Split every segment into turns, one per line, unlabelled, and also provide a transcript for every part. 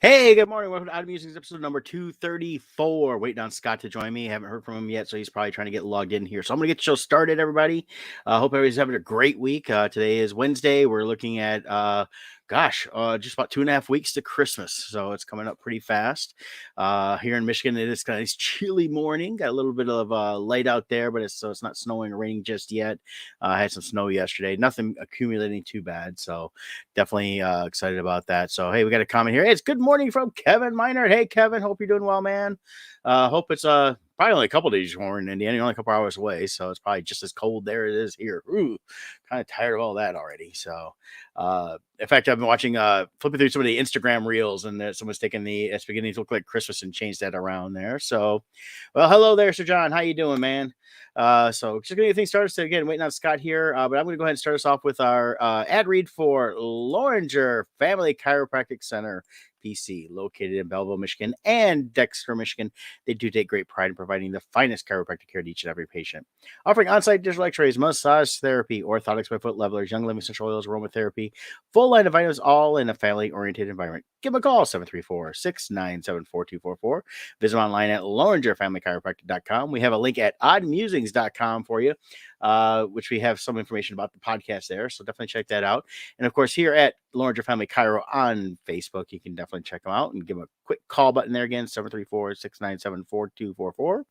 Hey, good morning. Welcome to Out of Musings, episode number 234. Waiting on Scott to join me. Haven't heard from him yet, so he's probably trying to get logged in here. So I'm going to get the show started, everybody. Hope everybody's having a great week. Today is Wednesday. We're looking at, just about 2.5 weeks to Christmas. So it's coming up pretty fast. Here in Michigan, it is kind of nice chilly morning. Got a little bit of light out there, but it's not snowing or raining just yet. I had some snow yesterday. Nothing accumulating too bad. So definitely excited about that. So, hey, we got a comment here. Hey, it's good morning from Kevin Minard. Hey, Kevin, hope you're doing well, man. Hope it's probably only a couple days warmer in Indiana. You're only a couple hours away, so it's probably just as cold there as it is here. Ooh, kind of tired of all that already. So, in fact, I've been watching, flipping through some of the Instagram reels, and someone's taking it's beginning to look like Christmas and changed that around there. So, well, hello there, Sir John. How you doing, man? So just gonna get things started. So again, waiting on Scott here, but I'm gonna go ahead and start us off with our ad read for Loringer Family Chiropractic Center, PC, located in Belleville, Michigan, and Dexter, Michigan. They do take great pride in providing the finest chiropractic care to each and every patient, offering on-site digital X-rays, massage therapy, orthotics by foot levelers, young living essential oils, aromatherapy, full line of vitamins, all in a family-oriented environment. Give them a call, 734-697-4244. Visit them online at LoringerFamilyChiropractic.com. We have a link at oddmusings.com for you, which we have some information about the podcast there. So definitely check that out. And of course, here at Loringer Family Chiro on Facebook, you can definitely check them out and give them a quick call button there again, 734-697-4244.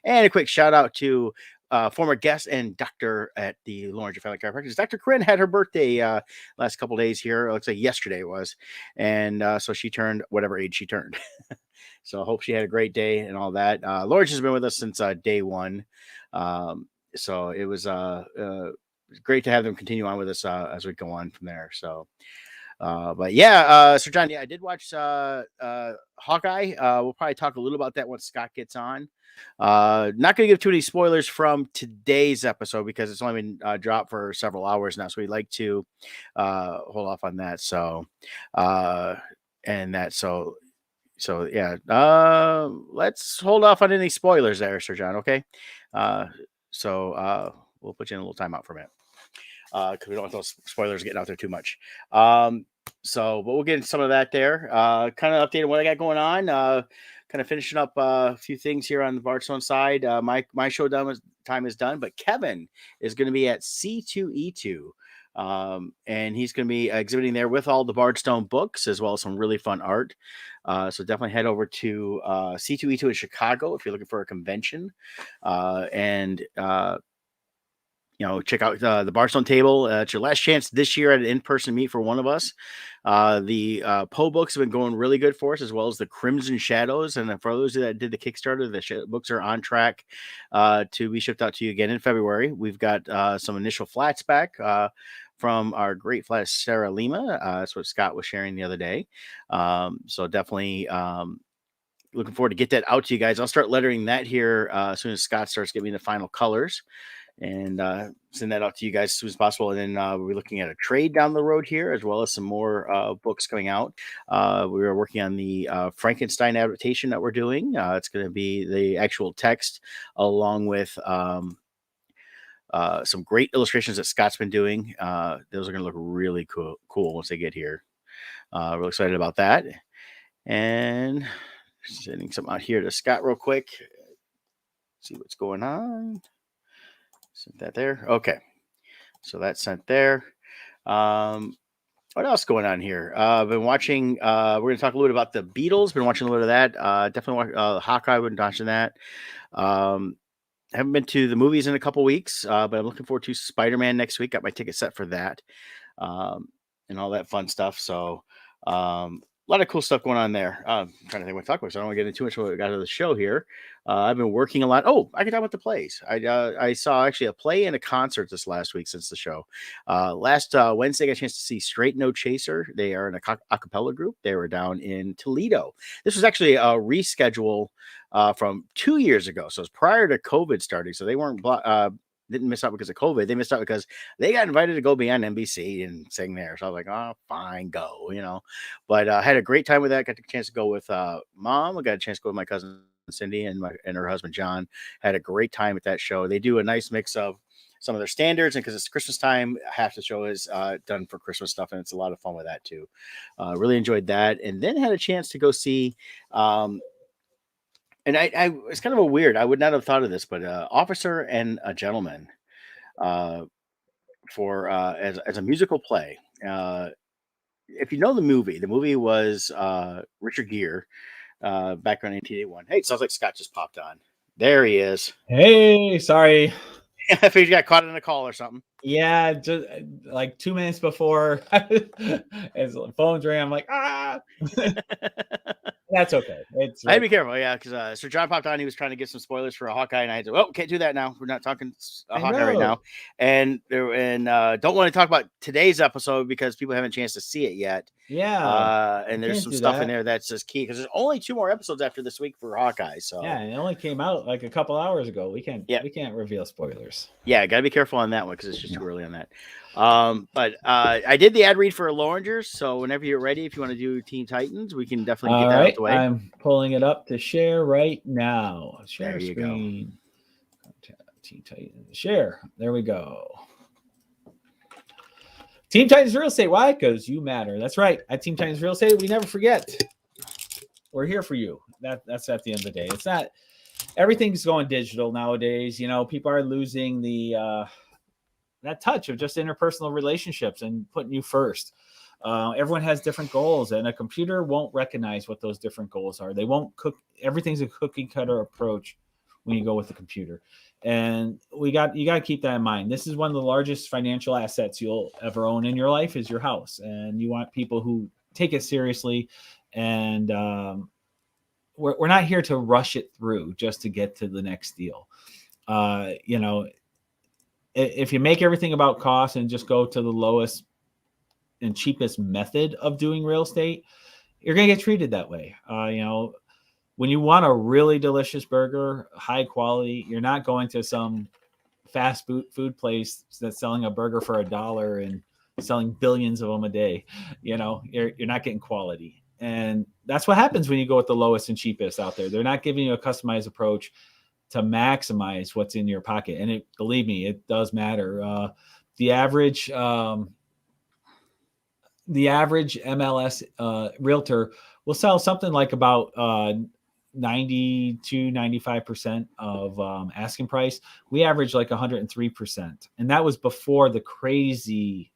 And a quick shout out to former guest and doctor at the Loringer Family Chiropractic. Dr. Corinne had her birthday last couple days here. It looks like yesterday it was. And so she turned whatever age she turned. So I hope she had a great day and all that. Loringer has been with us since day one. So it was great to have them continue on with us as we go on from there. So, but yeah, Sir John, yeah, I did watch Hawkeye. We'll probably talk a little about that once Scott gets on. Not going to give too many spoilers from today's episode because it's only been dropped for several hours now. So we'd like to hold off on that. So, so yeah, let's hold off on any spoilers there, Sir John. Okay. So we'll put you in a little timeout for a minute. Because we don't want those spoilers getting out there too much. But we'll get into some of that there. Kind of updating what I got going on. Kind of finishing up a few things here on the Bardstone side. My show time is done, but Kevin is going to be at C2E2. And he's going to be exhibiting there with all the Bardstone books as well as some really fun art. So definitely head over to C2E2 in Chicago if you're looking for a convention. Check out the Bardstone table. It's your last chance this year at an in-person meet for one of us. The Poe books have been going really good for us, as well as the Crimson Shadows. And for those that did the Kickstarter, the books are on track to be shipped out to you again in February. We've got some initial flats back from our great flat Sarah Lima. That's what Scott was sharing the other day. So definitely looking forward to get that out to you guys. I'll start lettering that here as soon as Scott starts giving me the final colors. And send that out to you guys as soon as possible. And then we're looking at a trade down the road here, as well as some more books coming out. We are working on the Frankenstein adaptation that we're doing. It's going to be the actual text, along with some great illustrations that Scott's been doing. Those are going to look really cool once they get here. Real excited about that. And sending some out here to Scott real quick. See what's going on. Sent that there. Okay. So that's sent there. What else going on here? I've been watching, we're going to talk a little bit about the Beatles. Been watching a little bit of that. Definitely Hawkeye, been watching that. Haven't been to the movies in a couple weeks, but I'm looking forward to Spider-Man next week. Got my ticket set for that. And all that fun stuff. So, a lot of cool stuff going on there. I'm trying to think what to talk about, so I don't want to get into too much what we got out of the show here. I've been working a lot. Oh, I can talk about the plays. I saw actually a play and a concert this last week since the show. Last Wednesday, I got a chance to see Straight No Chaser. They are in a cappella group. They were down in Toledo. This was actually a reschedule from 2 years ago. So it was prior to COVID starting. So they weren't didn't miss out because of COVID. They missed out because they got invited to go be on NBC and sing there. So I was like, oh, fine, go, But I had a great time with that. Got the chance to go with Mom. I got a chance to go with my cousin Cindy and her husband John. Had a great time at that show. They do a nice mix of some of their standards, and because it's Christmas time, half the show is done for Christmas stuff, and it's a lot of fun with that too. Really enjoyed that, and then had a chance to go see. And I it's kind of a weird. I would not have thought of this, but Officer and a Gentleman for as a musical play. If you know the movie was Richard Gere back in 1981. Hey, it sounds like Scott just popped on. There he is.
Hey, sorry.
I figured you got caught in a call or something.
Yeah, just like 2 minutes before as the phone's ringing, I'm like, That's okay.
I had to be careful, yeah, because Sir John popped on. He was trying to get some spoilers for a Hawkeye, and I had to. Oh, can't do that now. We're not talking Hawkeye right now, and don't want to talk about today's episode because people haven't a chance to see it yet.
Yeah,
and there's some stuff in there that's just key because there's only 2 more episodes after this week for Hawkeye. So
yeah, it only came out like a couple hours ago. We can't reveal spoilers.
Yeah, got to be careful on that one because it's just too early on that. But I did the ad read for Lorangers, so whenever you're ready, if you want to do Teen Titans, we can definitely get that out of the way.
I'm pulling it up to share right now. Share
there you
screen. Go. Teen Titans. Share. There we go. Teen Titans Real Estate. Why? Because you matter. That's right. At Teen Titans Real Estate, we never forget. We're here for you. That's at the end of the day. It's not everything's going digital nowadays. You know, people are losing the that touch of just interpersonal relationships and putting you first. Everyone has different goals, and a computer won't recognize what those different goals are. They won't cook. Everything's a cookie cutter approach when you go with the computer. And you got to keep that in mind. This is one of the largest financial assets you'll ever own in your life is your house. And you want people who take it seriously. And we're not here to rush it through just to get to the next deal. You know, if you make everything about cost and just go to the lowest and cheapest method of doing real estate, you're going to get treated that way. You know, when you want a really delicious burger, high quality, you're not going to some fast food place that's selling a burger for $1 and selling billions of them a day. You know, you're not getting quality. And that's what happens when you go with the lowest and cheapest out there. They're not giving you a customized approach to maximize what's in your pocket. And believe me, it does matter. The average MLS realtor will sell something like about 95% of asking price. We average like 103%. And that was before the crazy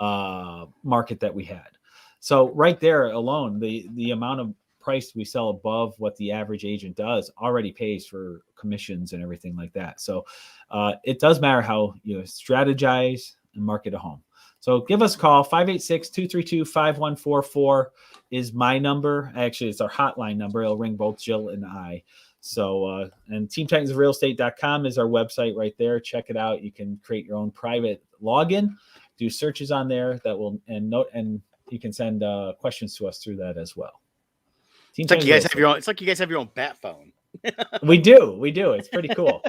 market that we had. So right there alone, the amount of price we sell above what the average agent does already pays for commissions and everything like that. So it does matter how you strategize and market a home. So give us a call. 586-232-5144 is my number. Actually, it's our hotline number. It'll ring both Jill and I. So, and teamtitansrealestate.com is our website right there. Check it out. You can create your own private login, do searches on there that will, and you can send questions to us through that as well.
It's like you guys have your own bat phone.
We do. It's pretty cool.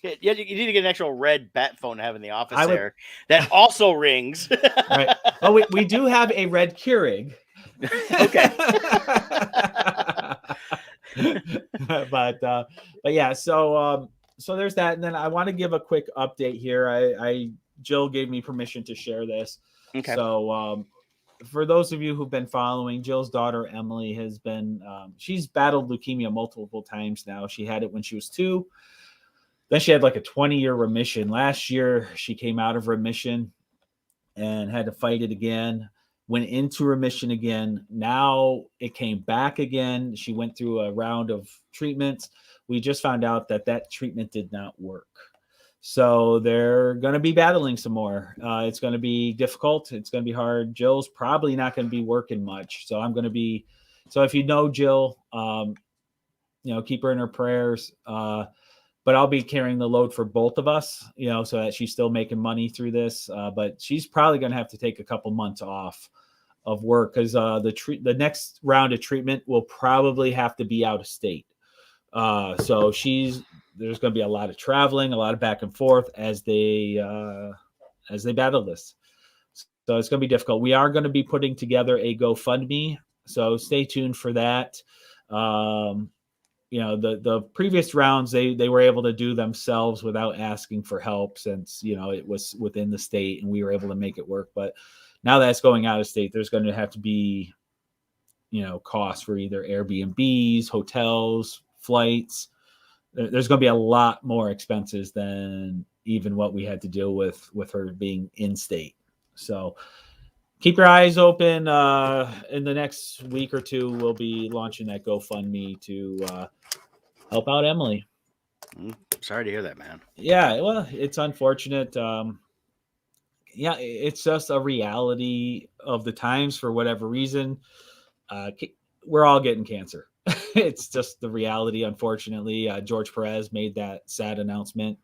Yeah, you need to get an actual red bat phone to have in the office that also rings.
Right. Oh, we do have a red Keurig.
Okay.
but yeah, so there's that. And then I want to give a quick update here. Jill gave me permission to share this.
Okay.
So for those of you who've been following, Jill's daughter Emily has been she's battled leukemia multiple times now. She had it when she was 2. Then she had like a 20-year remission. Last year, she came out of remission and had to fight it again, went into remission again. Now it came back again. She went through a round of treatments. We just found out that treatment did not work. So they're going to be battling some more. It's going to be difficult. It's going to be hard. Jill's probably not going to be working much. So so if you know Jill, keep her in her prayers. But I'll be carrying the load for both of us, so that she's still making money through this. But she's probably going to have to take a couple months off of work because the next round of treatment will probably have to be out of state. So there's going to be a lot of traveling, a lot of back and forth as they battle this. So it's going to be difficult. We are going to be putting together a GoFundMe, so stay tuned for that. the previous rounds, they were able to do themselves without asking for help, since it was within the state and we were able to make it work. But now that it's going out of state, there's going to have to be costs for either Airbnbs, hotels, flights. There's going to be a lot more expenses than even what we had to deal with her being in state. So keep your eyes open. In the next week or two, we'll be launching that GoFundMe to help out Emily.
Sorry to hear that, man.
Yeah, well, it's unfortunate. Yeah, it's just a reality of the times. For whatever reason, we're all getting cancer. It's just the reality, unfortunately. George Perez made that sad announcement.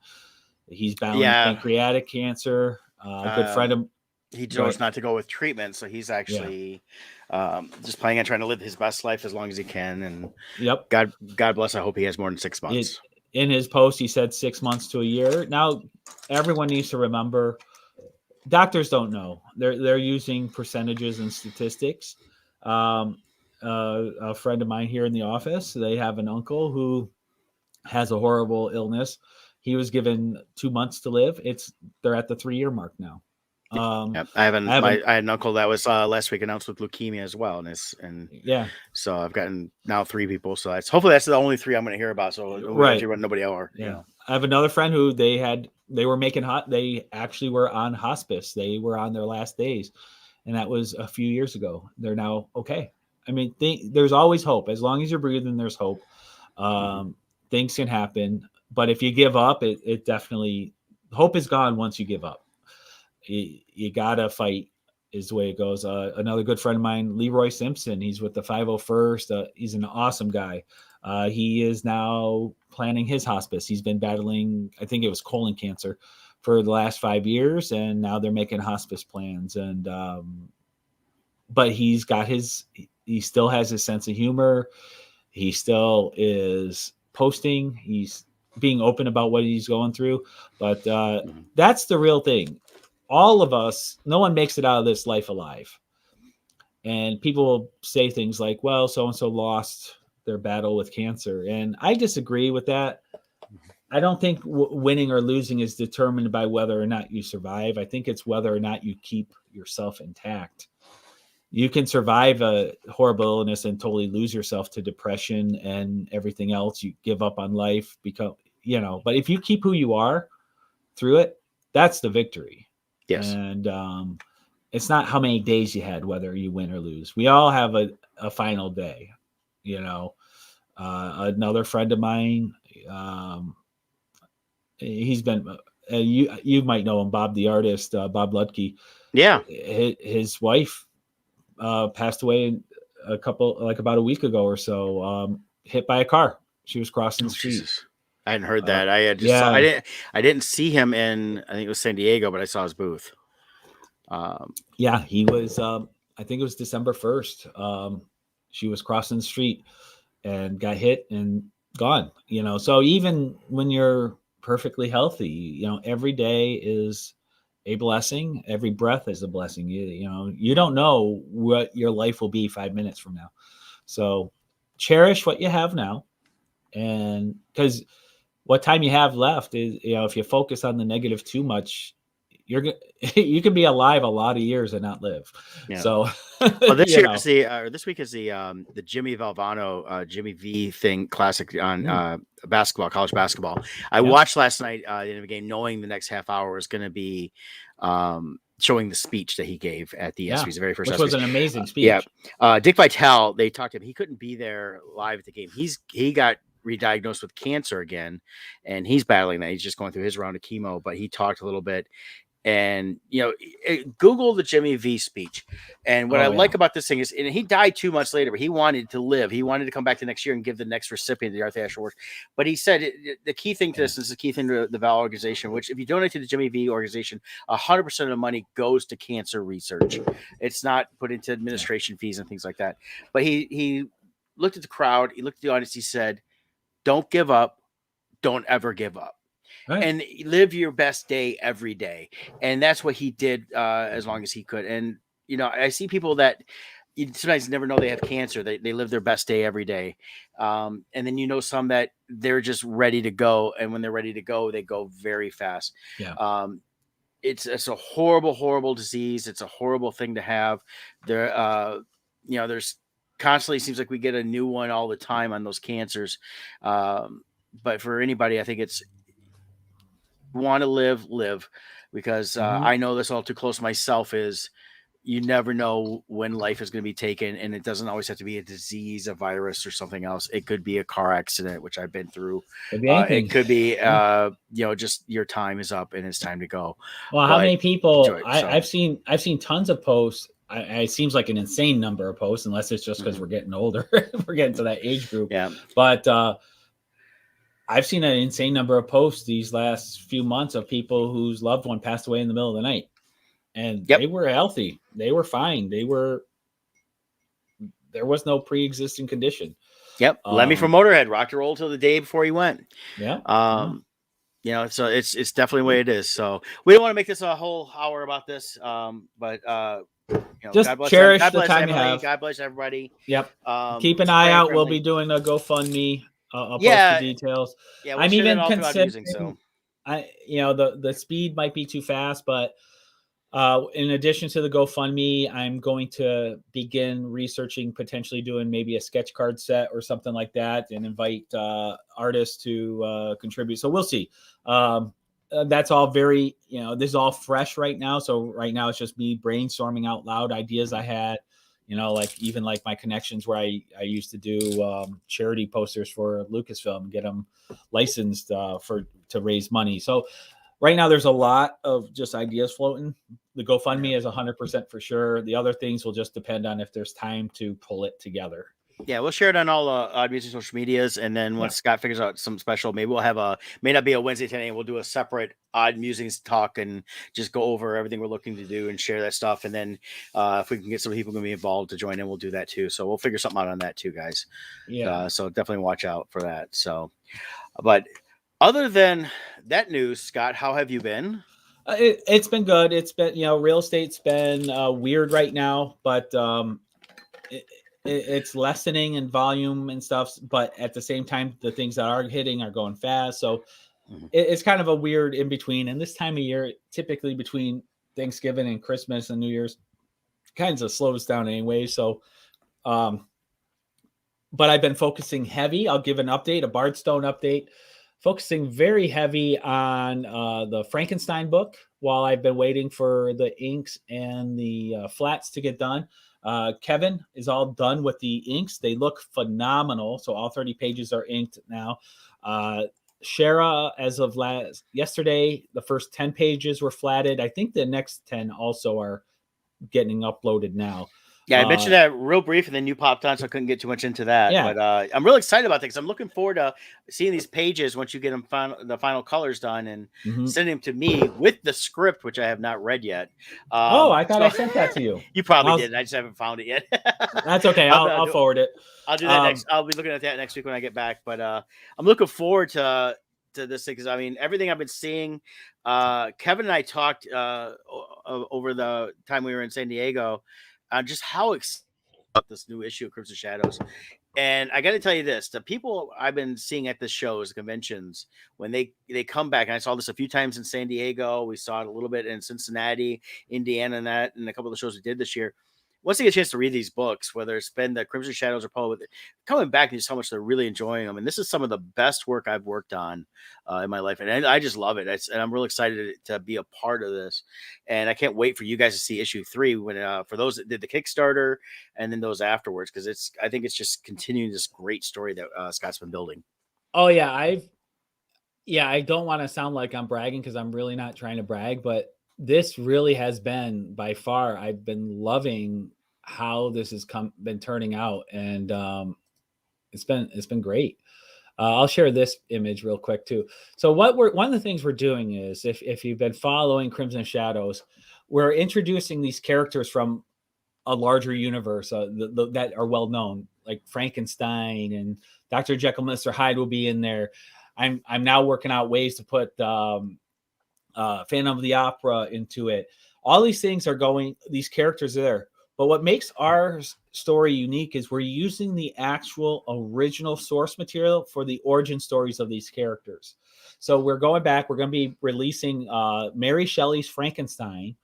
He's battling pancreatic cancer. A good friend of
he chose not to go with treatment, so he's actually just planning on trying to live his best life as long as he can. And God bless. I hope he has more than 6 months.
In his post, he said 6 months to a year. Now, everyone needs to remember, doctors don't know. They're using percentages and statistics. A friend of mine here in the office, they have an uncle who has a horrible illness. He was given 2 months to live. They're at the 3-year mark now.
I had an uncle that was last week announced with leukemia as well, and so I've gotten now 3 people. So hopefully that's the only 3 I'm going to hear about. So nobody else.
I have another friend who they were making they actually were on hospice. They were on their last days, and that was a few years ago. They're now okay. I mean, there's always hope. As long as you're breathing, there's hope. Things can happen, but if you give up, it definitely, hope is gone once you give up. You gotta fight, is the way it goes. Another good friend of mine, Leroy Simpson, he's with the 501st. He's an awesome guy. He is now planning his hospice. He's been battling, I think it was colon cancer, for the last 5 years, and now they're making hospice plans. And but he still has his sense of humor. He still is posting. He's being open about what he's going through. But that's the real thing. All of us, no one makes it out of this life alive. And people will say things like, well, so-and-so lost their battle with cancer. And I disagree with that. I don't think winning or losing is determined by whether or not you survive. I think it's whether or not you keep yourself intact. You can survive a horrible illness and totally lose yourself to depression and everything else. You give up on life, but if you keep who you are through it, that's the victory.
Yes.
And it's not how many days you had, whether you win or lose. We all have a final day. Another friend of mine, he's been, you might know him, Bob the artist, Bob Ludke.
Yeah.
His wife passed away about a week ago or so, hit by a car. She was crossing the street.
Jesus. I hadn't heard that. I didn't see him in, I think it was San Diego, but I saw his booth.
He was, I think it was December 1st. She was crossing the street and got hit and gone, so even when you're perfectly healthy, every day is a blessing. Every breath is a blessing. You don't know what your life will be 5 minutes from now. So cherish what you have now. And because what time you have left is, if you focus on the negative too much, you can be alive a lot of years and not live. Yeah. So,
well, this week is the Jimmy Valvano, Jimmy V thing classic on basketball, college basketball. I watched last night the end of the game, knowing the next half hour was going to be showing the speech that he gave at the ESPY's very first.
Which was an amazing speech.
Dick Vitale, they talked to him. He couldn't be there live at the game. He got re-diagnosed with cancer again, and he's battling that. He's just going through his round of chemo, but he talked a little bit. And Google the Jimmy V speech. And what I like about this thing is, and he died 2 months later, but he wanted to live. He wanted to come back the next year and give the next recipient the Arthur Ashe Award. But he said the key thing to this is the key thing to the VAL organization, which if you donate to the Jimmy V organization, 100% of the money goes to cancer research. It's not put into administration fees and things like that. But he looked at the crowd, he looked at the audience, he said, "Don't give up. Don't ever give up." Right. And live your best day every day. And that's what he did as long as he could. And, I see people that you sometimes never know they have cancer. They live their best day every day. And then some that they're just ready to go. And when they're ready to go, they go very fast.
Yeah.
It's a horrible, horrible disease. It's a horrible thing to have. There, there's constantly seems like we get a new one all the time on those cancers. But for anybody, I think it's want to live, because I know this all too close myself. Is you never know when life is going to be taken, and it doesn't always have to be a disease, a virus, or something else. It could be a car accident, which I've been through.
Could be anything.
It could be, just your time is up and it's time to go.
Well, how many people
it,
I've seen tons of posts. It seems like an insane number of posts, unless it's just because we're getting older. We're getting to that age group.
Yeah.
But I've seen an insane number of posts these last few months of people whose loved one passed away in the middle of the night. And they were healthy. They were fine. There was no pre-existing condition.
Yep. Lemmy from Motorhead rocked and rolled till the day before he went.
Yeah.
So it's definitely the way it is. So we don't want to make this a whole hour about this. But
just
God bless
cherish
God
the
bless
time
Emily.
you have.
God bless everybody.
Yep. Keep an eye out. We'll be doing a GoFundMe. I'll post the details.
Yeah,
I'm even considering.
Musings, so.
The speed might be too fast, but in addition to the GoFundMe, I'm going to begin researching potentially doing maybe a sketch card set or something like that, and invite artists to contribute. So we'll see. That's all very, this is all fresh right now. So right now it's just me brainstorming out loud ideas I had, like my connections where I used to do charity posters for Lucasfilm, get them licensed to raise money. So right now there's a lot of just ideas floating. The GoFundMe is 100% for sure. The other things will just depend on if there's time to pull it together.
Yeah, we'll share it on all Odd Music social medias, and then once Scott figures out some special, maybe we'll have may not be a Wednesday 10 a.m. We'll do a separate Odd Musings talk and just go over everything we're looking to do and share that stuff. And then if we can get some people going to be involved to join in, we'll do that too. So we'll figure something out on that too, guys.
Yeah.
So definitely watch out for that. So, but other than that news, Scott, how have you been?
It's been good. It's been, real estate's been weird right now, but it's lessening in volume and stuff. But at the same time, the things that are hitting are going fast. So it's kind of a weird in between. And this time of year, typically between Thanksgiving and Christmas and New Year's, kind of slows down anyway. So, but I've been focusing heavy. I'll give an update, a Bardstone update. Focusing very heavy on the Frankenstein book while I've been waiting for the inks and the flats to get done. Kevin is all done with the inks. They look phenomenal. So all 30 pages are inked now. Shara, as of yesterday, the first 10 pages were flatted. I think the next 10 also are getting uploaded now.
Yeah, I mentioned that real brief, and then you popped on, so I couldn't get too much into that.
Yeah.
But I'm really excited about things. I'm looking forward to seeing these pages once you get them the final colors done, and sending them to me with the script, which I have not read yet.
I thought I sent that to you.
You probably did. I just haven't found it yet.
That's okay. I'll forward it.
I'll do that next. I'll be looking at that next week when I get back. But I'm looking forward to this thing, because I mean, everything I've been seeing. Kevin and I talked over the time we were in San Diego. Just how excited about this new issue of Crimson Shadows. And I got to tell you this, the people I've been seeing at the shows, conventions, when they come back, and I saw this a few times in San Diego, we saw it a little bit in Cincinnati, Indiana, and a couple of the shows we did this year. Once they get a chance to read these books, whether it's been the Crimson Shadows or Paul, coming back and just how much they're really enjoying them. And this is some of the best work I've worked on in my life. And I just love it. And I'm really excited to be a part of this. And I can't wait for you guys to see issue 3 when for those that did the Kickstarter and then those afterwards, because I think it's just continuing this great story that Scott's been building.
Oh, yeah. I don't want to sound like I'm bragging, because I'm really not trying to brag, but this really has been by far, I've been loving how this has been turning out, and it's been great. I'll share this image real quick too. So one of the things we're doing is, if you've been following Crimson Shadows, we're introducing these characters from a larger universe that are well known, like Frankenstein and Dr. Jekyll, Mr. Hyde will be in there. I'm now working out ways to put Phantom of the Opera into it. All these things are going, these characters are there, But what makes our story unique is we're using the actual original source material for the origin stories of these characters. So we're going back. We're going to be releasing Mary Shelley's Frankenstein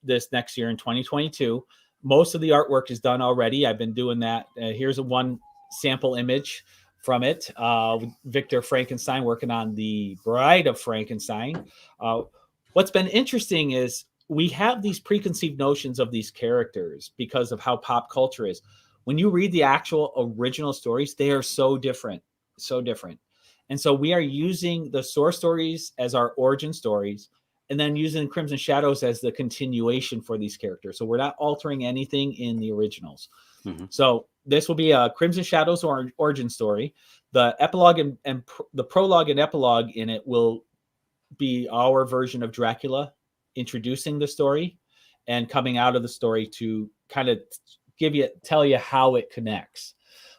this next year in 2022. Most of the artwork is done already. I've been doing that. Here's one sample image from it. Victor Frankenstein working on the Bride of Frankenstein. What's been interesting is we have these preconceived notions of these characters because of how pop culture is. When you read the actual original stories, they are so different, so different. And so we are using the source stories as our origin stories, and then using Crimson Shadows as the continuation for these characters. So we're not altering anything in the originals. Mm-hmm. So this will be a Crimson Shadows origin story. The epilogue and the prologue and epilogue in it will be our version of Dracula introducing the story and coming out of the story to kind of tell you how it connects.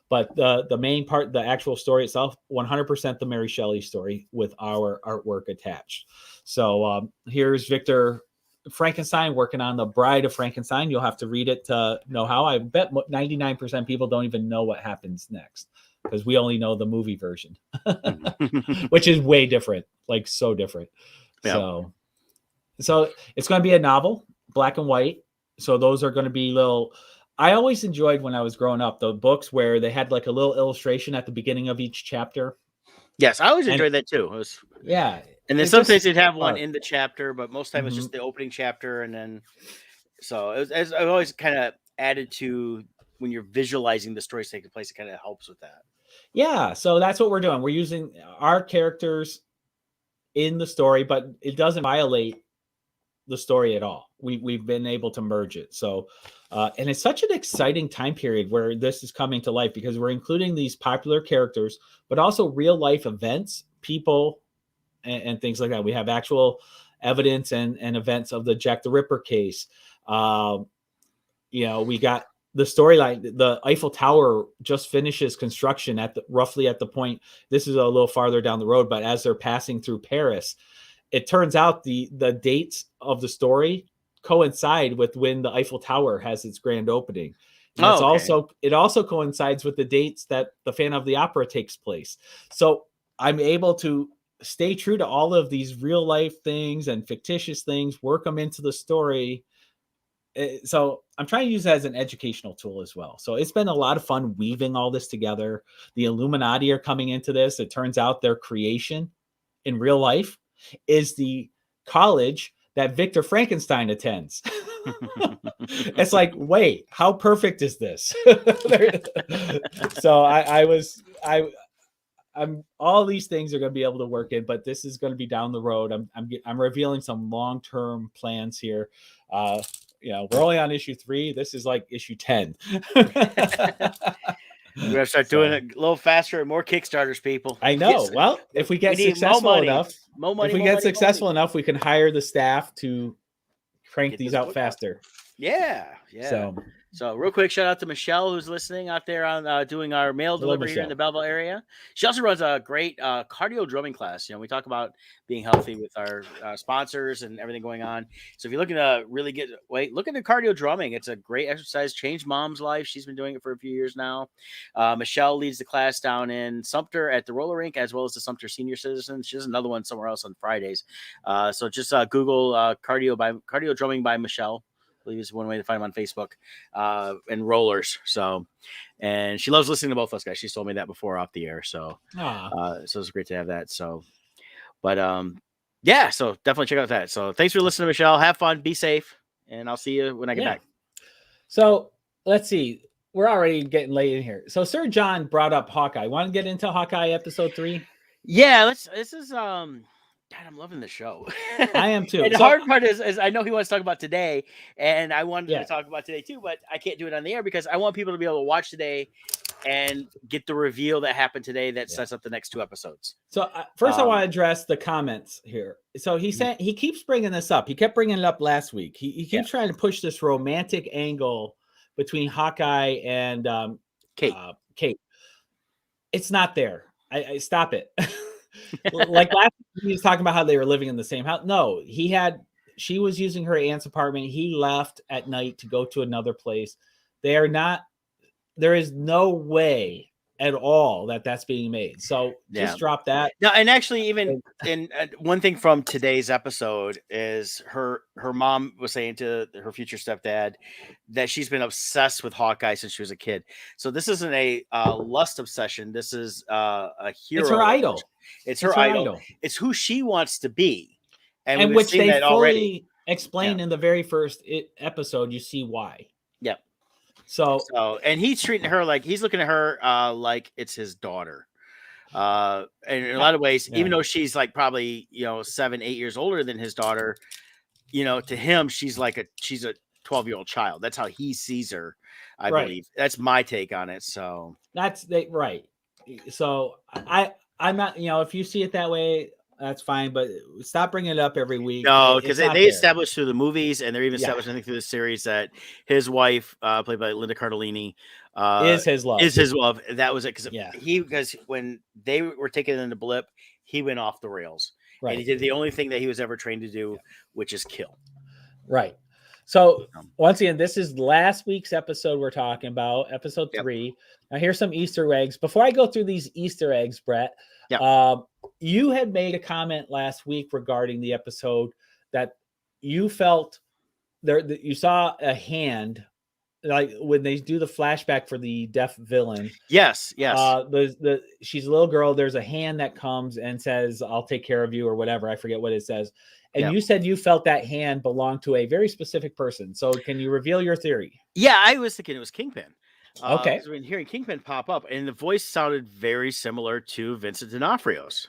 But the main part, the actual story itself, 100% the Mary Shelley story with our artwork attached. So here's Victor Frankenstein working on the Bride of Frankenstein. You'll have to read it to know how. I bet 99% people don't even know what happens next because we only know the movie version, which is way different, like so different. Yeah. So it's going to be a novel, black and white. So those are going to be little. I always enjoyed when I was growing up the books where they had like a little illustration at the beginning of each chapter.
Yes, I always enjoyed that too.
Yeah.
And then sometimes they'd have one in the chapter, but most time it's just the opening chapter. And then, so I've always kind of added to when you're visualizing the stories taking place, it kind of helps with that.
Yeah. So that's what we're doing. We're using our characters in the story, but it doesn't violate the story at all. We've been able to merge it. So, and it's such an exciting time period where this is coming to life because we're including these popular characters, but also real life events, people, and things like that. We have actual evidence and events of the Jack the Ripper case. We got the storyline. The Eiffel Tower just finishes construction roughly at the point. This is a little farther down the road, but as they're passing through Paris, it turns out the dates of the story coincide with when the Eiffel Tower has its grand opening. And it also coincides with the dates that the Phantom of the Opera takes place. So I'm able to stay true to all of these real life things and fictitious things, work them into the story. So I'm trying to use that as an educational tool as well. So it's been a lot of fun weaving all this together. The Illuminati are coming into this. It turns out their creation in real life is the college that Victor Frankenstein attends. It's like, wait, how perfect is this? So I'm all these things are going to be able to work in, but this is going to be down the road. I'm revealing some long-term plans here. We're only on issue 3. This is like issue 10.
We're gonna start doing it a little faster and more Kickstarters, people.
I know. Well, if we get successful enough, enough, we can hire the staff to crank these out faster.
Yeah. So real quick, shout out to Michelle who's listening out there on doing our mail delivery here in the Belleville area. She also runs a great cardio drumming class. We talk about being healthy with our sponsors and everything going on. So if you're looking to really look into cardio drumming. It's a great exercise, changed Mom's life. She's been doing it for a few years now. Michelle leads the class down in Sumter at the roller rink, as well as the Sumter Senior Citizens. She has another one somewhere else on Fridays. So just Google cardio drumming by Michelle. I believe is one way to find them on Facebook, and rollers. So, and she loves listening to both those guys. She's told me that before off the air. So, so it's great to have that. So, but yeah, so definitely check out that. So thanks for listening, Michelle. Have fun, be safe, and I'll see you when I get back.
So let's see. We're already getting late in here. So Sir John brought up Hawkeye. Want to get into Hawkeye episode 3?
Yeah, this is God, I'm loving the show.
I am too.
And the hard part is I know he wants to talk about today, and I wanted to talk about today too, but I can't do it on the air because I want people to be able to watch today and get the reveal that happened today that sets up the next 2 episodes.
So first I want to address the comments here. So he said he keeps bringing this up. He kept bringing it up last week. He keeps trying to push this romantic angle between Hawkeye and
Kate.
Kate. It's not there. I stop it. Like last week, he was talking about how they were living in the same house. No, he had she was using her aunt's apartment. He left at night to go to another place. They are not. There is no way at all that that's being made. So just drop that.
No, and actually, even in one thing from today's episode is her mom was saying to her future stepdad that she's been obsessed with Hawkeye since she was a kid. So this isn't a lust obsession. This is a hero.
It's her idol.
It's her idol. It's who she wants to be,
and which they fully explain in the very first episode. You see why.
Yep.
So
and he's treating her like he's looking at her like it's his daughter. And in a lot of ways, even though she's like probably 7-8 years older than his daughter, to him she's a 12-year-old child. That's how he sees her. I believe that's my take on it. So
that's right. So I'm not, if you see it that way, that's fine, but stop bringing it up every week.
No, because they established through the movies, and they're even established, I think, through the series that his wife, played by Linda Cardellini,
is his love.
That was it. Because when they were taken in the blip, he went off the rails. Right. And he did the only thing that he was ever trained to do, which is kill.
Right. So once again, this is last week's episode we're talking about, episode 3. Now here's some Easter eggs. Before I go through these Easter eggs, Brett, you had made a comment last week regarding the episode that you felt that you saw a hand, like when they do the flashback for the deaf villain.
Yes.
She's a little girl. There's a hand that comes and says, "I'll take care of you," or whatever. I forget what it says. And you said you felt that hand belonged to a very specific person. So can you reveal your theory?
Yeah, I was thinking it was Kingpin.
Okay.
Because when hearing Kingpin pop up, and the voice sounded very similar to Vincent D'Onofrio's.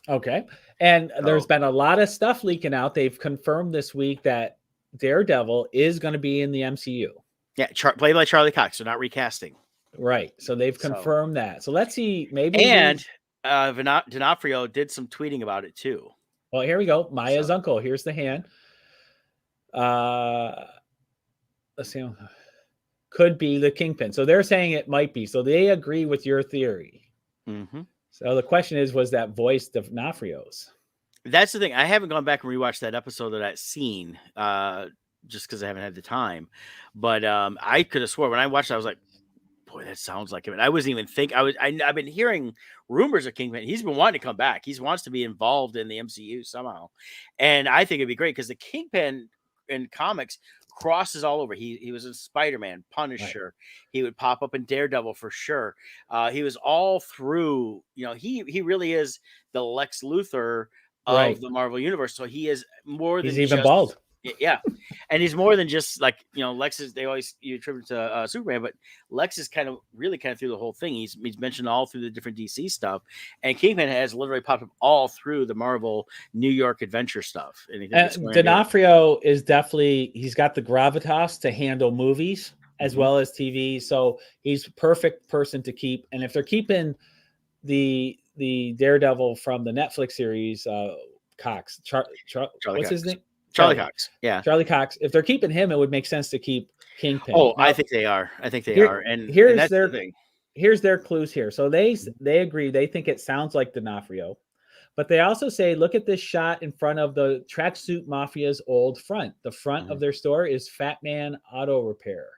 Okay. And there's been a lot of stuff leaking out. They've confirmed this week that Daredevil is going to be in the MCU.
Yeah, played by Charlie Cox. So not recasting.
Right. So they've confirmed that. So let's see. Maybe.
And D'Onofrio did some tweeting about it too.
Well, here we go. Maya's uncle. Here's the hand. Let's see. Could be the Kingpin. So they're saying it might be. So they agree with your theory.
Mm-hmm.
So the question is, was that voice D'Onofrio's?
That's the thing. I haven't gone back and rewatched that episode of that scene just because I haven't had the time. But I could have swore when I watched it, I was like, boy, that sounds like him. And I wasn't even think I've been hearing rumors of Kingpin. He's been wanting to come back. He wants to be involved in the MCU somehow. And I think it'd be great because the Kingpin in comics crosses all over. He was in Spider-Man, Punisher. Right. He would pop up in Daredevil for sure. He was all through, he really is the Lex Luthor of the Marvel universe. So he is more than
he's even bald.
Yeah. And he's more than just like, Lex is, they always attribute to Superman, but Lex is kind of through the whole thing. He's mentioned all through the different DC stuff, and Kingpin has literally popped up all through the Marvel New York adventure stuff.
And D'Onofrio is definitely, he's got the gravitas to handle movies as well as TV. So he's perfect person to keep. And if they're keeping the Daredevil from the Netflix series, Cox, what's his name?
Charlie Cox. Yeah.
Charlie Cox. If they're keeping him, it would make sense to keep Kingpin.
Oh, now, I think they are. And
here's their clues here. So they agree. They think it sounds like D'Onofrio, but they also say, look at this shot in front of the Tracksuit Mafia's old front. The front of their store is Fat Man Auto Repair.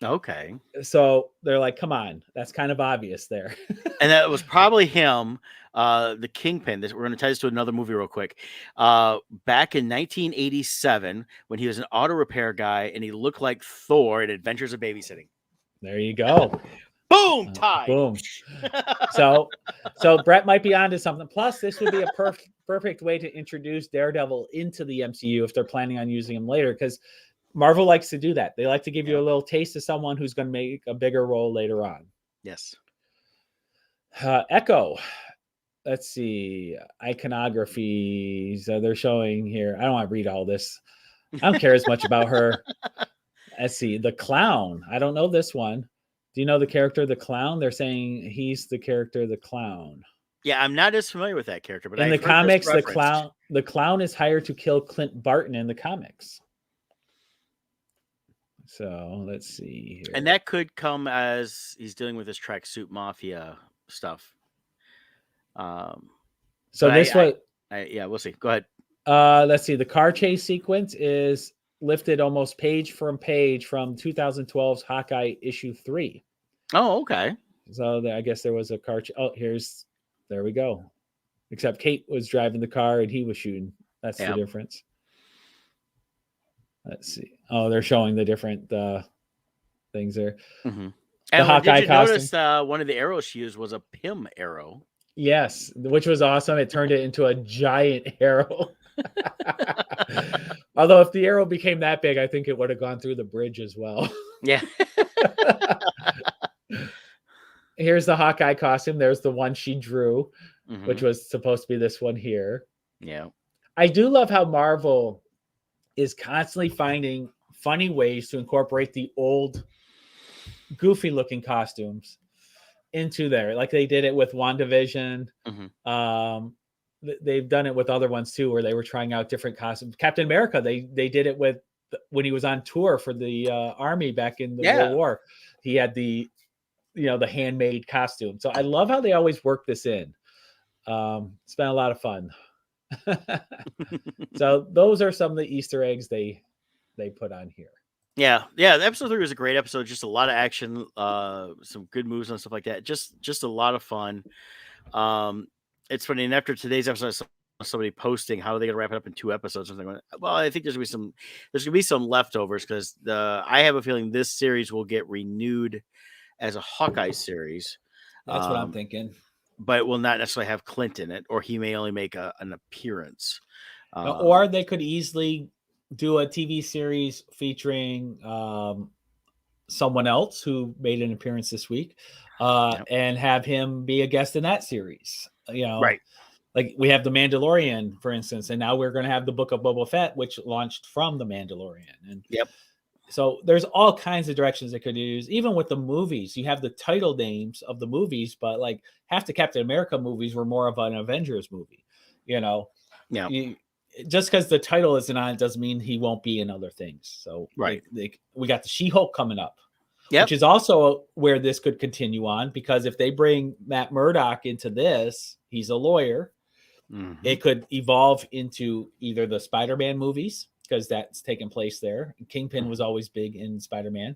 Okay.
So they're like, come on, that's kind of obvious there.
And that was probably him, the Kingpin. We're going to tie this to another movie real quick. Back in 1987, when he was an auto repair guy and he looked like Thor in Adventures of Babysitting.
There you go.
Boom! Tie.
Boom. So Brett might be onto something. Plus, this would be a perfect way to introduce Daredevil into the MCU if they're planning on using him later, because Marvel likes to do that. They like to give you a little taste of someone who's going to make a bigger role later on.
Yes.
Echo. Let's see. Iconographies they're showing here. I don't want to read all this. I don't care as much about her. Let's see. The Clown. I don't know this one. Do you know the character, the Clown? They're saying he's the character, the Clown.
Yeah, I'm not as familiar with that character, but
in the comics, the Clown is hired to kill Clint Barton in the comics. So let's see here.
And that could come as he's dealing with this Tracksuit Mafia stuff.
So this was,
yeah, we'll see. Go ahead.
Let's see. The car chase sequence is lifted almost page from 2012's Hawkeye issue 3.
Oh, okay.
So I guess there was a car. There we go. Except Kate was driving the car and he was shooting. That's the difference. Let's see. Oh, they're showing the different things there.
Mm-hmm.
The
and
Hawkeye
did you
costume.
notice one of the arrows she used was a Pym arrow?
Yes, which was awesome. It turned it into a giant arrow. Although if the arrow became that big, I think it would have gone through the bridge as well.
Yeah.
Here's the Hawkeye costume. There's the one she drew, which was supposed to be this one here.
Yeah.
I do love how Marvel is constantly finding funny ways to incorporate the old goofy looking costumes into there. Like they did it with WandaVision. They've done it with other ones too, where they were trying out different costumes. Captain America, they did it with when he was on tour for the army back in the World War. He had the handmade costume. So I love how they always work this in. It's been a lot of fun. So those are some of the Easter eggs they put on here.
Yeah. Episode 3 was a great episode. Just a lot of action, some good moves and stuff like that. Just a lot of fun. It's funny. And after today's episode, I saw somebody posting how are they going to wrap it up in 2 episodes. And going, well, I think there's going to be some leftovers because I have a feeling this series will get renewed as a Hawkeye series.
That's what I'm thinking.
But it will not necessarily have Clint in it, or he may only make an appearance.
Or they could easily do a TV series featuring someone else who made an appearance this week and have him be a guest in that series.
Right.
Like we have The Mandalorian, for instance, and now we're going to have the Book of Boba Fett, which launched from The Mandalorian. And so there's all kinds of directions they could use. Even with the movies, you have the title names of the movies, but like half the Captain America movies were more of an Avengers movie, just because the title isn't on it doesn't mean he won't be in other things. So we got the She-Hulk coming up, which is also where this could continue on, because if they bring Matt Murdock into this, he's a lawyer. It could evolve into either the Spider-Man movies, because that's taken place there. Kingpin was always big in Spider-Man.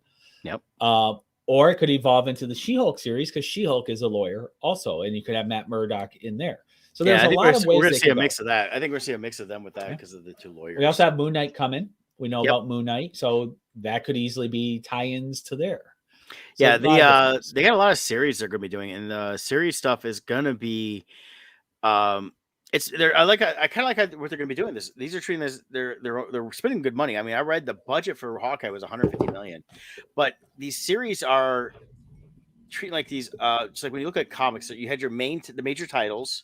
Or it could evolve into the She-Hulk series, because She-Hulk is a lawyer also, and you could have Matt Murdock in there. So there's a lot of ways
we're going to see a mix of that. I think we're going to see a mix of them with that because of the 2 lawyers.
We also have Moon Knight coming. We know about Moon Knight, so that could easily be tie-ins to there.
So they got a lot of series they're going to be doing, and the series stuff is going to be it's there. I kind of like what they're going to be doing. These are treating this. They're spending good money. I mean, I read the budget for Hawkeye was 150 million, but these series are treating like these. Just like when you look at comics, so you had the major titles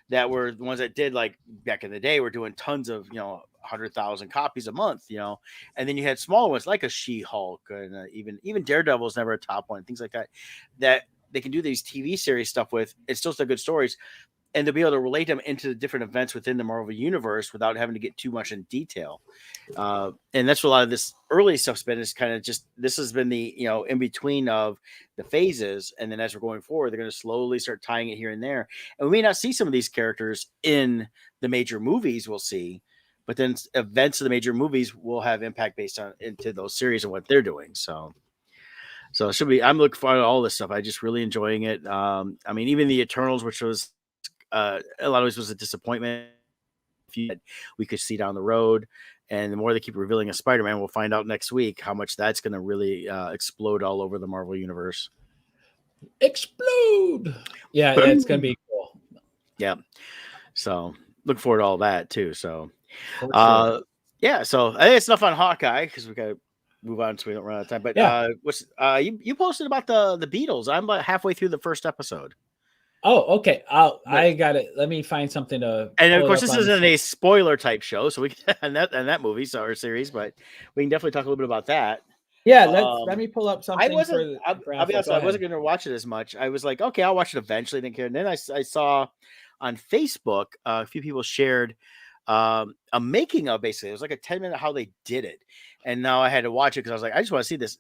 that were the ones that did, like back in the day, were doing tons of 100,000 copies a month, and then you had smaller ones like a She-Hulk and even Daredevil is never a top one, things like that. That they can do these TV series stuff with. It's still good stories. And to be able to relate them into the different events within the Marvel universe without having to get too much in detail. And that's what a lot of this early stuff's been, is kind of just, this has been the, in between of the phases. And then as we're going forward, they're going to slowly start tying it here and there. And we may not see some of these characters in the major movies, we'll see, but then events of the major movies will have impact based on into those series and what they're doing. So it should be, I'm looking forward to all this stuff. I just really enjoying it. I mean, even the Eternals, which was, a lot of it was a disappointment. We could see down the road, and the more they keep revealing a Spider-Man, we'll find out next week how much that's going to really explode all over the Marvel universe.
Explode! Yeah,
Boom.
It's going to be cool.
Yeah, so look forward to all that too. So,
sure.
Yeah, so I think it's enough on Hawkeye because we got to move on so we don't run out of time. But what's you posted about the Beatles? I'm about halfway through the first episode.
Oh, okay. I got it. Let me find something to.
And of course, this isn't a spoiler type show, so we can on that movie or series, but we can definitely talk a little bit about that.
Yeah, let me pull up something.
I'll be honest, I wasn't going to watch it as much. I was like, okay, I'll watch it eventually. Didn't care. And then I saw on Facebook a few people shared a making of, basically. It was like a 10-minute how they did it, and now I had to watch it because I was like, I just want to see this.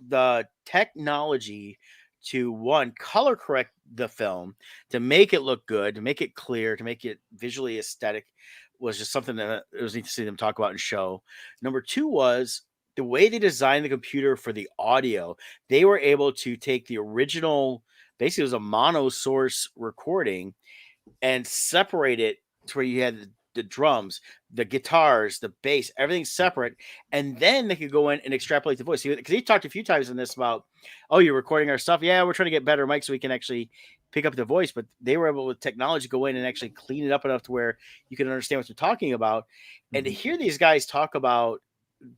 The technology to color correct the film, to make it look good, to make it clear, to make it visually aesthetic, was just something that it was neat to see them talk about and show. Number two was the way they designed the computer for the audio. They were able to take the original, basically it was a mono source recording, and separate it to where you had the drums, the guitars, the bass, everything separate, and then they could go in and extrapolate the voice. Because he talked a few times in this about, oh, you're recording our stuff. Yeah, we're trying to get better mics so we can actually pick up the voice. But they were able with technology go in and actually clean it up enough to where you can understand what they're talking about. And to hear these guys talk about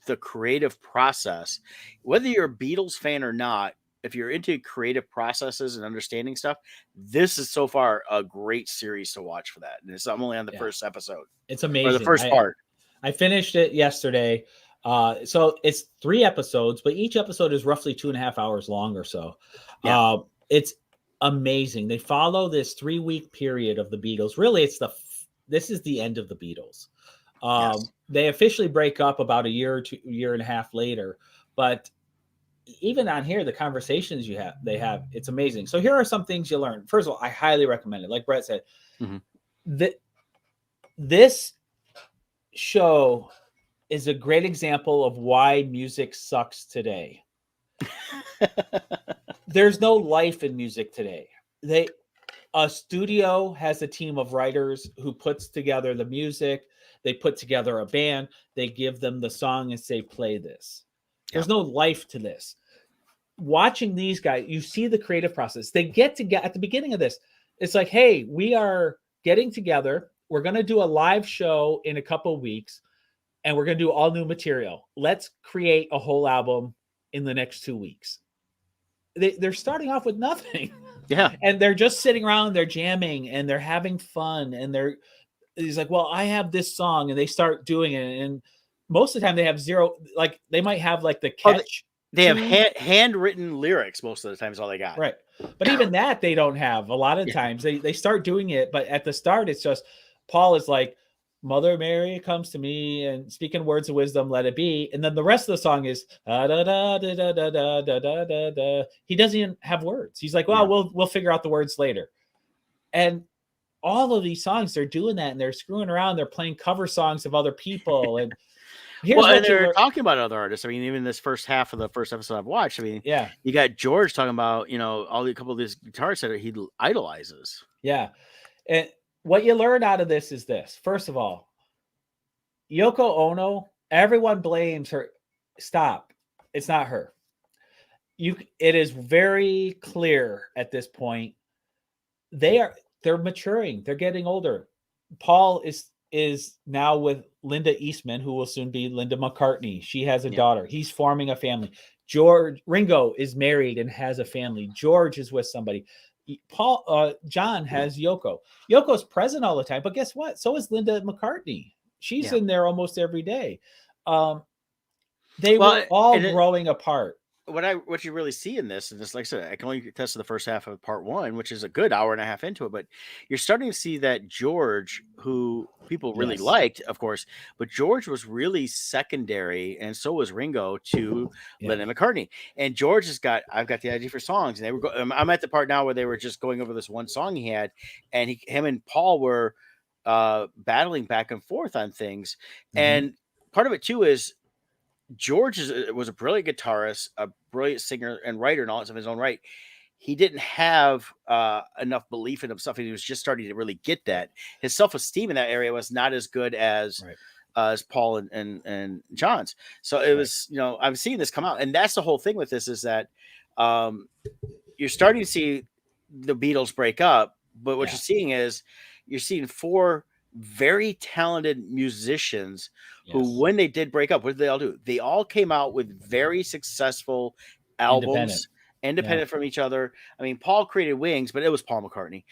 the creative process, whether you're a Beatles fan or not, if you're into creative processes and understanding stuff, this is so far a great series to watch for that. And I'm only on the first episode.
It's
Or
amazing.
the first part.
I finished it yesterday. So it's 3 episodes, but each episode is roughly 2.5 hours long or so.
Yeah.
It's amazing. They follow this 3-week period of the Beatles. Really, this is the end of the Beatles.
Yes.
They officially break up about a year and a half later, but even on here, the conversations they have, it's amazing. So here are some things you learn. First of all, I highly recommend it. Like Brett said, this show is a great example of why music sucks today. There's no life in music today. A studio has a team of writers who puts together the music. They put together a band. They give them the song and say, play this. There's no life to this. Watching these guys, you see the creative process. They get together at the beginning of this. It's like, hey, we are getting together. We're going to do a live show in a couple of weeks, and we're going to do all new material. Let's create a whole album in the next 2 weeks. They're starting off with nothing.
Yeah.
And they're just sitting around, they're jamming, and they're having fun. And he's like, well, I have this song, and they start doing it. And most of the time they have zero, like they might have like the catch.
They have handwritten lyrics most of the time is all they got.
Right. But even that they don't have. A lot of times they start doing it, but at the start it's just Paul is like, Mother Mary comes to me and speaking words of wisdom, let it be. And then the rest of the song is da, da, da, da, da, da, da, da, da, da. He doesn't even have words. He's like, well, we'll figure out the words later. And all of these songs, they're doing that and they're screwing around. They're playing cover songs of other people. And
and they're talking about other artists. I mean, even this first half of the first episode I've watched, I mean, you got George talking about, a couple of these guitarists that he idolizes.
Yeah. And what you learn out of this is this. First of all, Yoko Ono, everyone blames her. Stop. It's not her. It is very clear at this point. They're maturing. They're getting older. Paul is now with Linda Eastman, who will soon be Linda McCartney. She has a daughter. He's forming a family. Ringo is married and has a family. George is with somebody. John has Yoko. Yoko's present all the time, but guess what? So is Linda McCartney. She's in there almost every day. They were all growing apart.
What you really see in this, and this, like I said, I can only test the first half of part 1, which is a good hour and a half into it, but you're starting to see that George, who people really liked, of course, but George was really secondary, and so was Ringo to Lennon McCartney. And George I've got the idea for songs, and I'm at the part now where they were just going over this one song he had, and him and Paul were battling back and forth on things. And part of it too is George was a brilliant guitarist, a brilliant singer and writer, and all of his own right. He didn't have enough belief in himself. He was just starting to really get that. His self-esteem in that area was not as good as Paul and John's. So it was, I'm seeing this come out, and that's the whole thing with this is that you're starting to see the Beatles break up, but what you're seeing 4 very talented musicians who, when they did break up, what did they all do? They all came out with very successful albums, independent from each other. I mean, Paul created Wings, but it was Paul McCartney.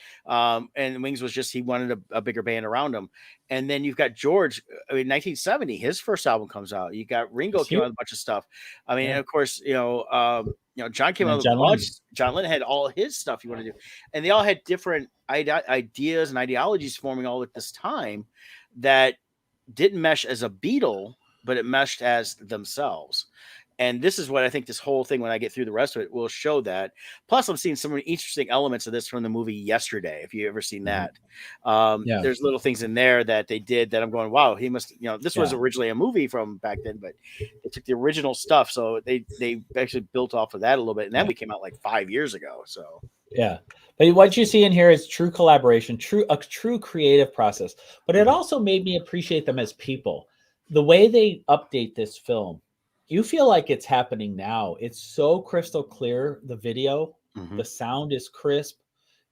And Wings was just, he wanted a bigger band around him. And then you've got George, 1970, his first album comes out. You got Ringo came out with a bunch of stuff. I mean, and of course, John came out with a bunch. John Lennon had all his stuff he wanted to do. And they all had different ideas and ideologies forming all at this time that didn't mesh as a Beatle, but it meshed as themselves. And this is what I think this whole thing, when I get through the rest of it, will show that. Plus, I'm seeing some interesting elements of this from the movie Yesterday. If you ever seen
Mhm.
that,
Yeah,
there's little things in there that they did that I'm going, wow, he must, this was
yeah,
originally a movie from back then, but they took the original stuff, so they actually built off of that a little bit, and that
yeah,
movie came out like 5 years ago. So
yeah. But what you see in here is true collaboration, a true creative process. But it
mhm,
also made me appreciate them as people. The way they update this film, you feel like it's happening now. It's so crystal clear. The video,
mhm.
the sound is crisp,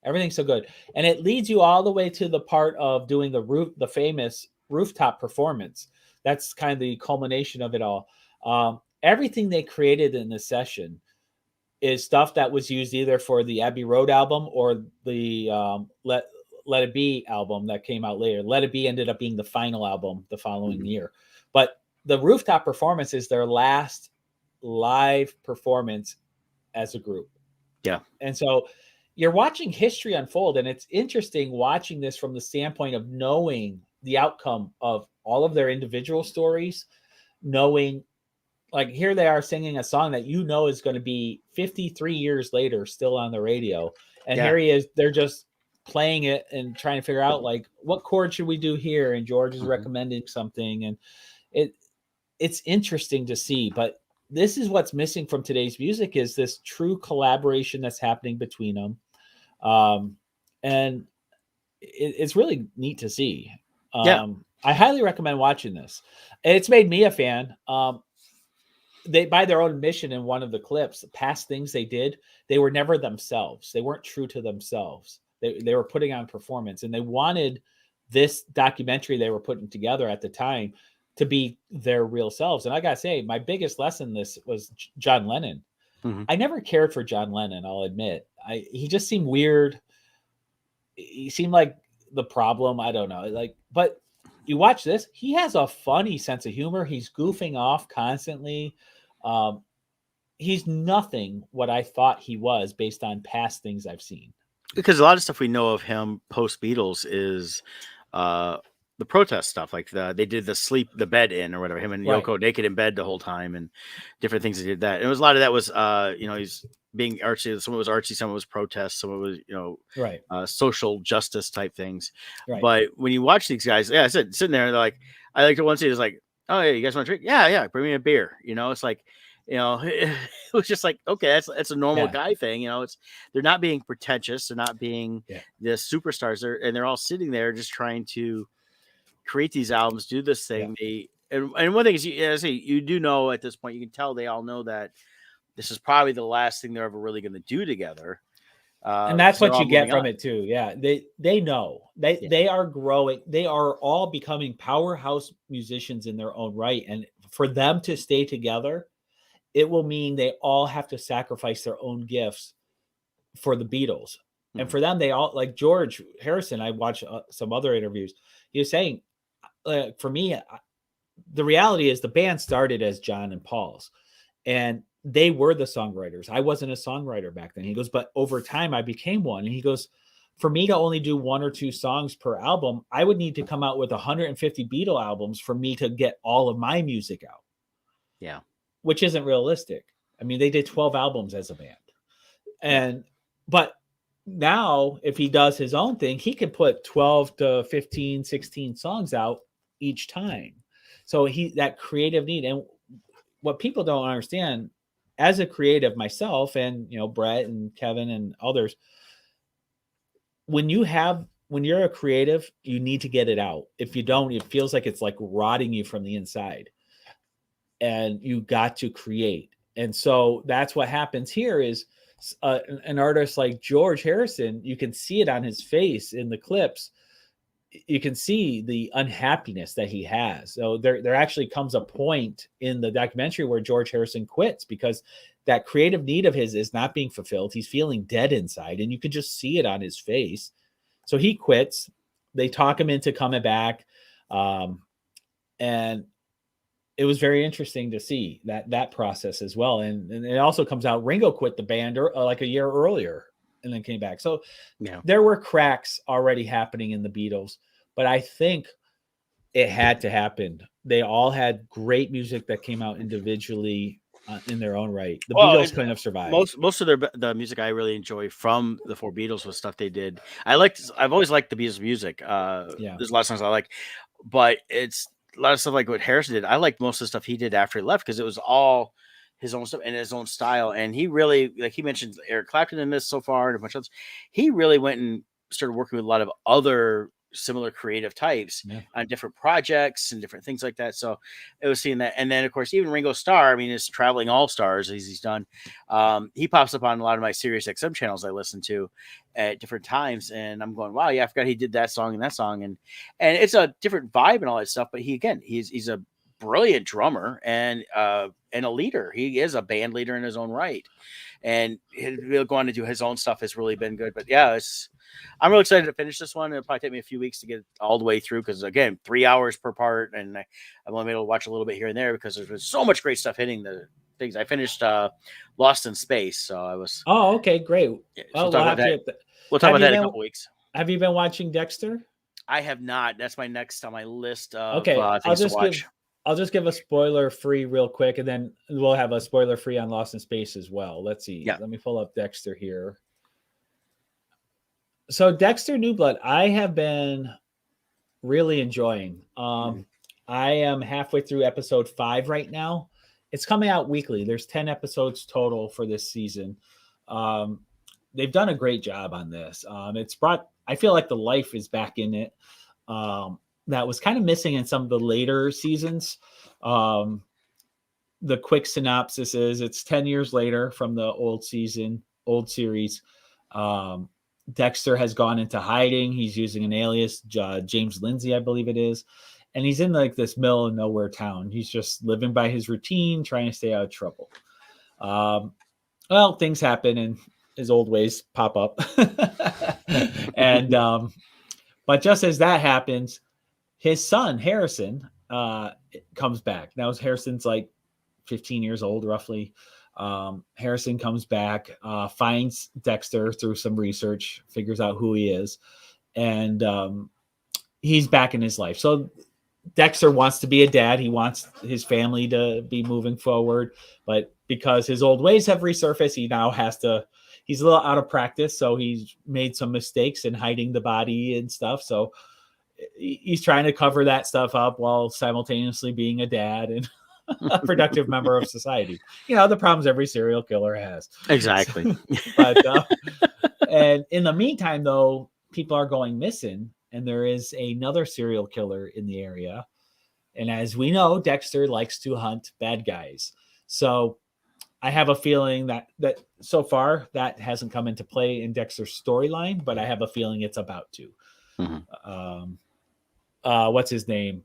everything's so good, and it leads you all the way to the part of doing the famous rooftop performance. That's kind of the culmination of it all. Everything they created in this session is stuff that was used either for the Abbey Road album or the Let It Be album that came out later. Let It Be ended up being the final album the following
Mhm.
year. But the rooftop performance is their last live performance as a group.
Yeah.
And so you're watching history unfold, and it's interesting watching this from the standpoint of knowing the outcome of all of their individual stories, knowing like here they are singing a song that is going to be 53 years later still on the radio, and
Yeah.
here he is, they're just playing it and trying to figure out like what chord should we do here, and George is
Mhm.
recommending something, and it it's interesting to see. But this is what's missing from today's music, is this true collaboration that's happening between them. And it's really neat to see.
Yeah.
I highly recommend watching this. It's made me a fan. They, by their own admission in one of the clips, past things they did, they were never themselves. They weren't true to themselves. They were putting on performance, and they wanted this documentary they were putting together at the time to be their real selves. And I gotta say, my biggest lesson in this was John Lennon.
Mhm.
I never cared for John Lennon, I'll admit. He just seemed weird. He seemed like the problem. I don't know. Like, but you watch this, he has a funny sense of humor. He's goofing off constantly. Um, he's nothing what I thought he was based on past things I've seen.
Because a lot of stuff we know of him post Beatles is uh the protest stuff, like they did the bed in or whatever, him and
Right,
Yoko naked in bed the whole time, and different things. They did that, and it was a lot of that was he's being artsy. Some of it was artsy, some of it was protest, some of it was
right,
social justice type things.
right.
But when you watch these guys, yeah, I said sitting there, they're like, I like to one scene is like, oh yeah, you guys want to drink? Yeah, yeah, bring me a beer. It's like, it was just like, okay, that's a normal
Yeah,
guy thing. It's they're not being pretentious, they're not being
yeah,
the superstars. They're all sitting there just trying to create these albums, do this
yeah.
thing. And one thing is, as I say, you do know at this point, you can tell they all know that this is probably the last thing they're ever really going to do together,
And
because
that's
they're
what
all
you get
moving
from
on.
it too. Yeah, they know
Yeah.
they are growing. They are all becoming powerhouse musicians in their own right, and for them to stay together, it will mean they all have to sacrifice their own gifts for the Beatles. And
Mhm.
for them, they all like George Harrison. I watched some other interviews. He was saying, for me, the reality is the band started as John and Paul's, and they were the songwriters. I wasn't a songwriter back then. He goes, but over time, I became one. And he goes, for me to only do one or two songs per album, I would need to come out with 150 Beatle albums for me to get all of my music out,
Yeah.
which isn't realistic. I mean, they did 12 albums as a band.
Yeah.
And but now if he does his own thing, he can put 12 to 15, 16 songs out each time. So he that creative need. And what people don't understand, as a creative myself, and Brett and Kevin and others, when you're a creative, you need to get it out. If you don't, it feels like it's like rotting you from the inside, and you got to create. And so that's what happens here is an artist like George Harrison, you can see it on his face in the clips. You can see the unhappiness that he has. So there actually comes a point in the documentary where George Harrison quits because that creative need of his is not being fulfilled. He's feeling dead inside, and you can just see it on his face. So he quits. They talk him into coming back, and it was very interesting to see that process as well. And it also comes out Ringo quit the band like a year earlier and then came back. So
Yeah.
there were cracks already happening in the Beatles, but I think it had to happen. They all had great music that came out individually. in their own right. The
Well,
Beatles couldn't have survived.
most of the music I really enjoy from the four Beatles was stuff they did. I've always liked the Beatles music.
Yeah.
There's a lot of songs I like, but it's a lot of stuff like what Harrison did. I liked most of the stuff he did after he left because it was all his own stuff and his own style. And he really, like he mentioned Eric Clapton in this so far and a bunch of others. He really went and started working with a lot of other similar creative types on different projects and different things like that. So it was seeing that. And then of course, even Ringo Starr, I mean, is traveling all stars as he's done. He pops up on a lot of my Sirius XM channels I listen to at different times. And I'm going, wow, yeah, I forgot he did that song and that song. And it's a different vibe and all that stuff. But he's a brilliant drummer and a leader. He is a band leader in his own right. And he'll go on to do his own stuff has really been good. But yeah, I'm really excited to finish this one. It'll probably take me a few weeks to get all the way through because, again, 3 hours per part, and I've only been able to watch a little bit here and there because there's been so much great stuff hitting the things. I finished Lost in Space, so I was.
Oh, okay, great.
Yeah, so we'll talk about that in a couple weeks.
Have you been watching Dexter?
I have not. That's my next on my list of
things
to watch.
I'll just give a spoiler free real quick, and then we'll have a spoiler free on Lost in Space as well. Let's see.
Yeah.
Let me pull up Dexter here. So Dexter New Blood, I have been really enjoying. I am halfway through episode 5 right now. It's coming out weekly. There's 10 episodes total for this season. They've done a great job on this. I feel like the life is back in it. That was kind of missing in some of the later seasons. The quick synopsis is it's 10 years later from the old series. Dexter has gone into hiding. He's using an alias, James Lindsay, I believe it is. And he's in like this middle of nowhere town. He's just living by his routine, trying to stay out of trouble. Well, things happen and his old ways pop up. And, but just as that happens, his son, Harrison, comes back. Now Harrison's like 15 years old, roughly. Harrison comes back, finds Dexter through some research, figures out who he is, and he's back in his life. So Dexter wants to be a dad. He wants his family to be moving forward, but because his old ways have resurfaced, he now he's a little out of practice. So he's made some mistakes in hiding the body and stuff. So he's trying to cover that stuff up while simultaneously being a dad and a productive member of society. The problems every serial killer has.
Exactly.
And in the meantime, though, people are going missing, and there is another serial killer in the area. And as we know, Dexter likes to hunt bad guys. So I have a feeling that so far that hasn't come into play in Dexter's storyline, but I have a feeling it's about to. Mm-hmm. What's his name?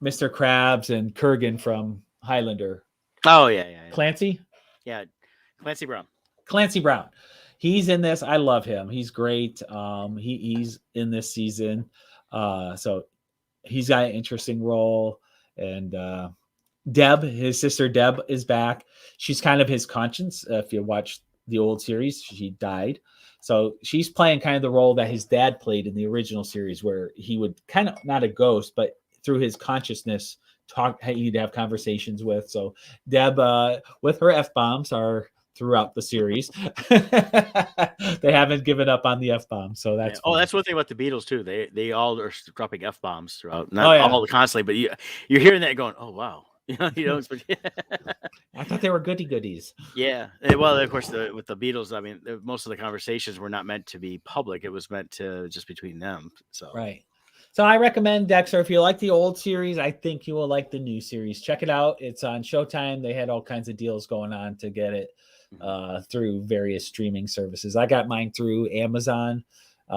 Mr. Krabs and Kurgan from Highlander.
Oh, yeah.
Clancy?
Yeah, Clancy Brown.
Clancy Brown. He's in this. I love him. He's great. He's in this season. So he's got an interesting role. And Deb, his sister Deb, is back. She's kind of his conscience. If you watch the old series, she died. So she's playing kind of the role that his dad played in the original series, where he would kind of, not a ghost, but through his consciousness, he'd have conversations with. So Deb, with her F-bombs, are throughout the series. They haven't given up on the F-bomb. So that's
that's one thing about the Beatles too. They all are dropping F-bombs throughout. Not all constantly, but you're hearing that going, oh wow.
I thought they were goodies.
Yeah. Well, of course, with the Beatles, I mean, most of the conversations were not meant to be public. It was meant to just between them. So
right. So I recommend Dexter. If you like the old series, I think you will like the new series. Check it out. It's on Showtime. They had all kinds of deals going on to get it through various streaming services. I got mine through Amazon.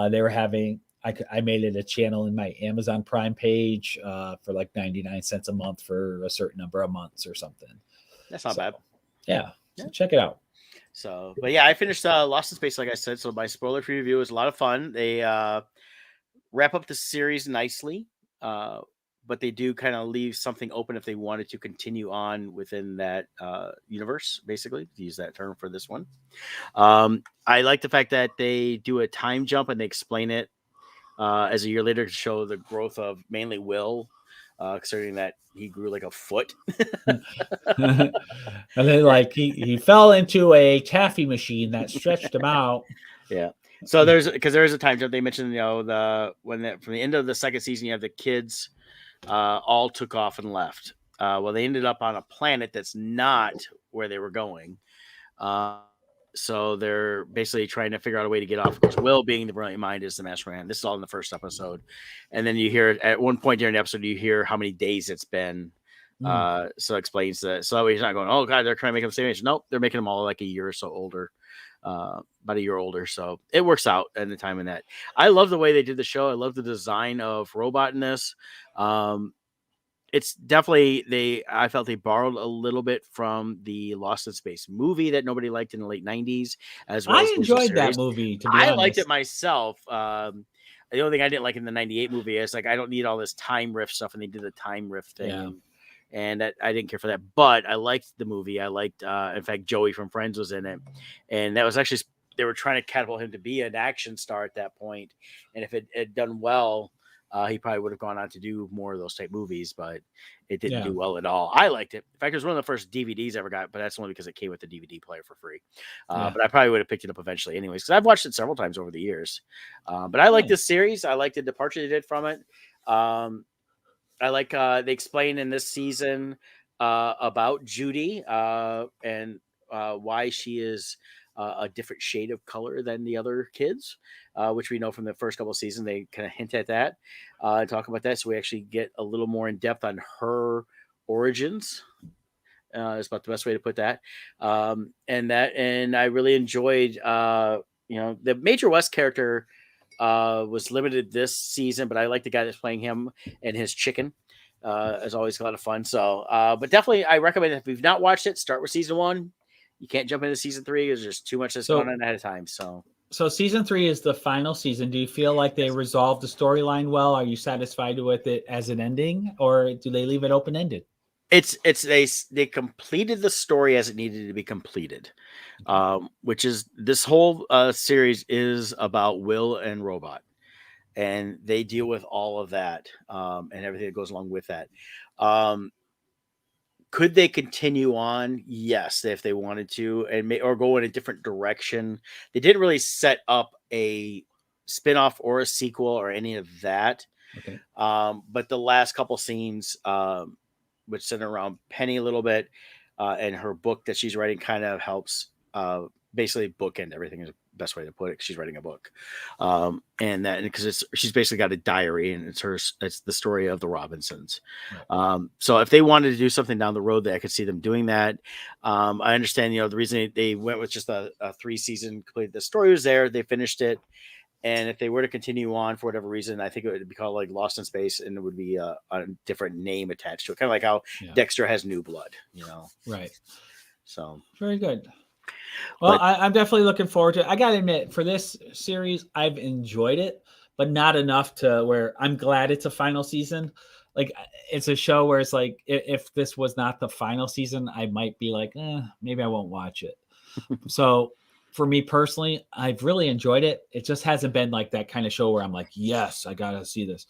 They were having, I made it a channel in my Amazon Prime page for like 99 cents a month for a certain number of months or something.
That's not bad.
Yeah. So check it out.
So, but yeah, I finished Lost in Space, like I said. So my spoiler-free review was a lot of fun. They wrap up the series nicely, but they do kind of leave something open if they wanted to continue on within that universe, basically, to use that term for this one. I like the fact that they do a time jump and they explain it as a year later to show the growth of mainly Will considering that he grew like a foot.
And then like he fell into a taffy machine that stretched him out.
Yeah. So there's a time jump. They mentioned, from the end of the second season, you have the kids all took off and left. Well, they ended up on a planet that's not where they were going. So they're basically trying to figure out a way to get off. Of course, Will, being the brilliant mind, is the mastermind. This is all in the first episode. And then you hear at one point during the episode, you hear how many days it's been. So it explains that. So that way he's not going, oh God, they're trying to make them same age. Nope, they're making them all like a year or so older. About a year older. So it works out in the time in that. I love the way they did the show. I love the design of Robot in this. It's definitely I felt they borrowed a little bit from the Lost in Space movie that nobody liked in the late 90s, as well as
I enjoyed that movie, to be honest.
I liked it myself. The only thing I didn't like in the 98 movie is like I don't need all this time riff stuff, and they did the time riff thing.
Yeah.
And that, I didn't care for that, but I liked the movie. I liked, in fact, Joey from Friends was in it, and that was actually, they were trying to catapult him to be an action star at that point. And if it had done well, he probably would have gone on to do more of those type movies, but it didn't do well at all. I liked it. In fact, it was one of the first DVDs I ever got, but that's only because it came with the DVD player for free. But I probably would have picked it up eventually anyways, because I've watched it several times over the years. But I like this series. I like the departure they did from it. I like they explain in this season about Judy and why she is a different shade of color than the other kids, which we know from the first couple of seasons. They kind of hint at that, talk about that. So we actually get a little more in depth on her origins. Is about the best way to put that. And I really enjoyed, the Major West character was limited this season, but I like the guy that's playing him and his chicken. Is always a lot of fun. So, but definitely, I recommend it. If you've not watched it, start with season 1. You can't jump into season 3 because there's too much that's going on ahead of time. So
season 3 is the final season. Do you feel like they resolved the storyline well? Are you satisfied with it as an ending, or do they leave it open ended?
They completed the story as it needed to be completed, which is this whole series is about Will and Robot, and they deal with all of that and everything that goes along with that. Could they continue on? Yes, if they wanted to, or go in a different direction. They didn't really set up a spinoff or a sequel or any of that.
Okay.
But the last couple scenes, which center around Penny a little bit, and her book that she's writing kind of helps basically bookend everything is the best way to put it, because she's writing a book. And that, because she's basically got a diary, and it's the story of the Robinsons. Right. So if they wanted to do something down the road, I could see them doing that. I understand, the reason they went with just a 3-season complete. The story was there, they finished it. And if they were to continue on for whatever reason, I think it would be called like Lost in Space, and it would be a different name attached to it. Kind of like how Dexter has New Blood,
Right.
So
very good. Well, I'm definitely looking forward to it. I got to admit, for this series, I've enjoyed it, but not enough to where I'm glad it's a final season. Like, it's a show where it's like, if this was not the final season, I might be like, maybe I won't watch it. So for me personally, I've really enjoyed it. It just hasn't been like that kind of show where I'm like, yes, I got to see this.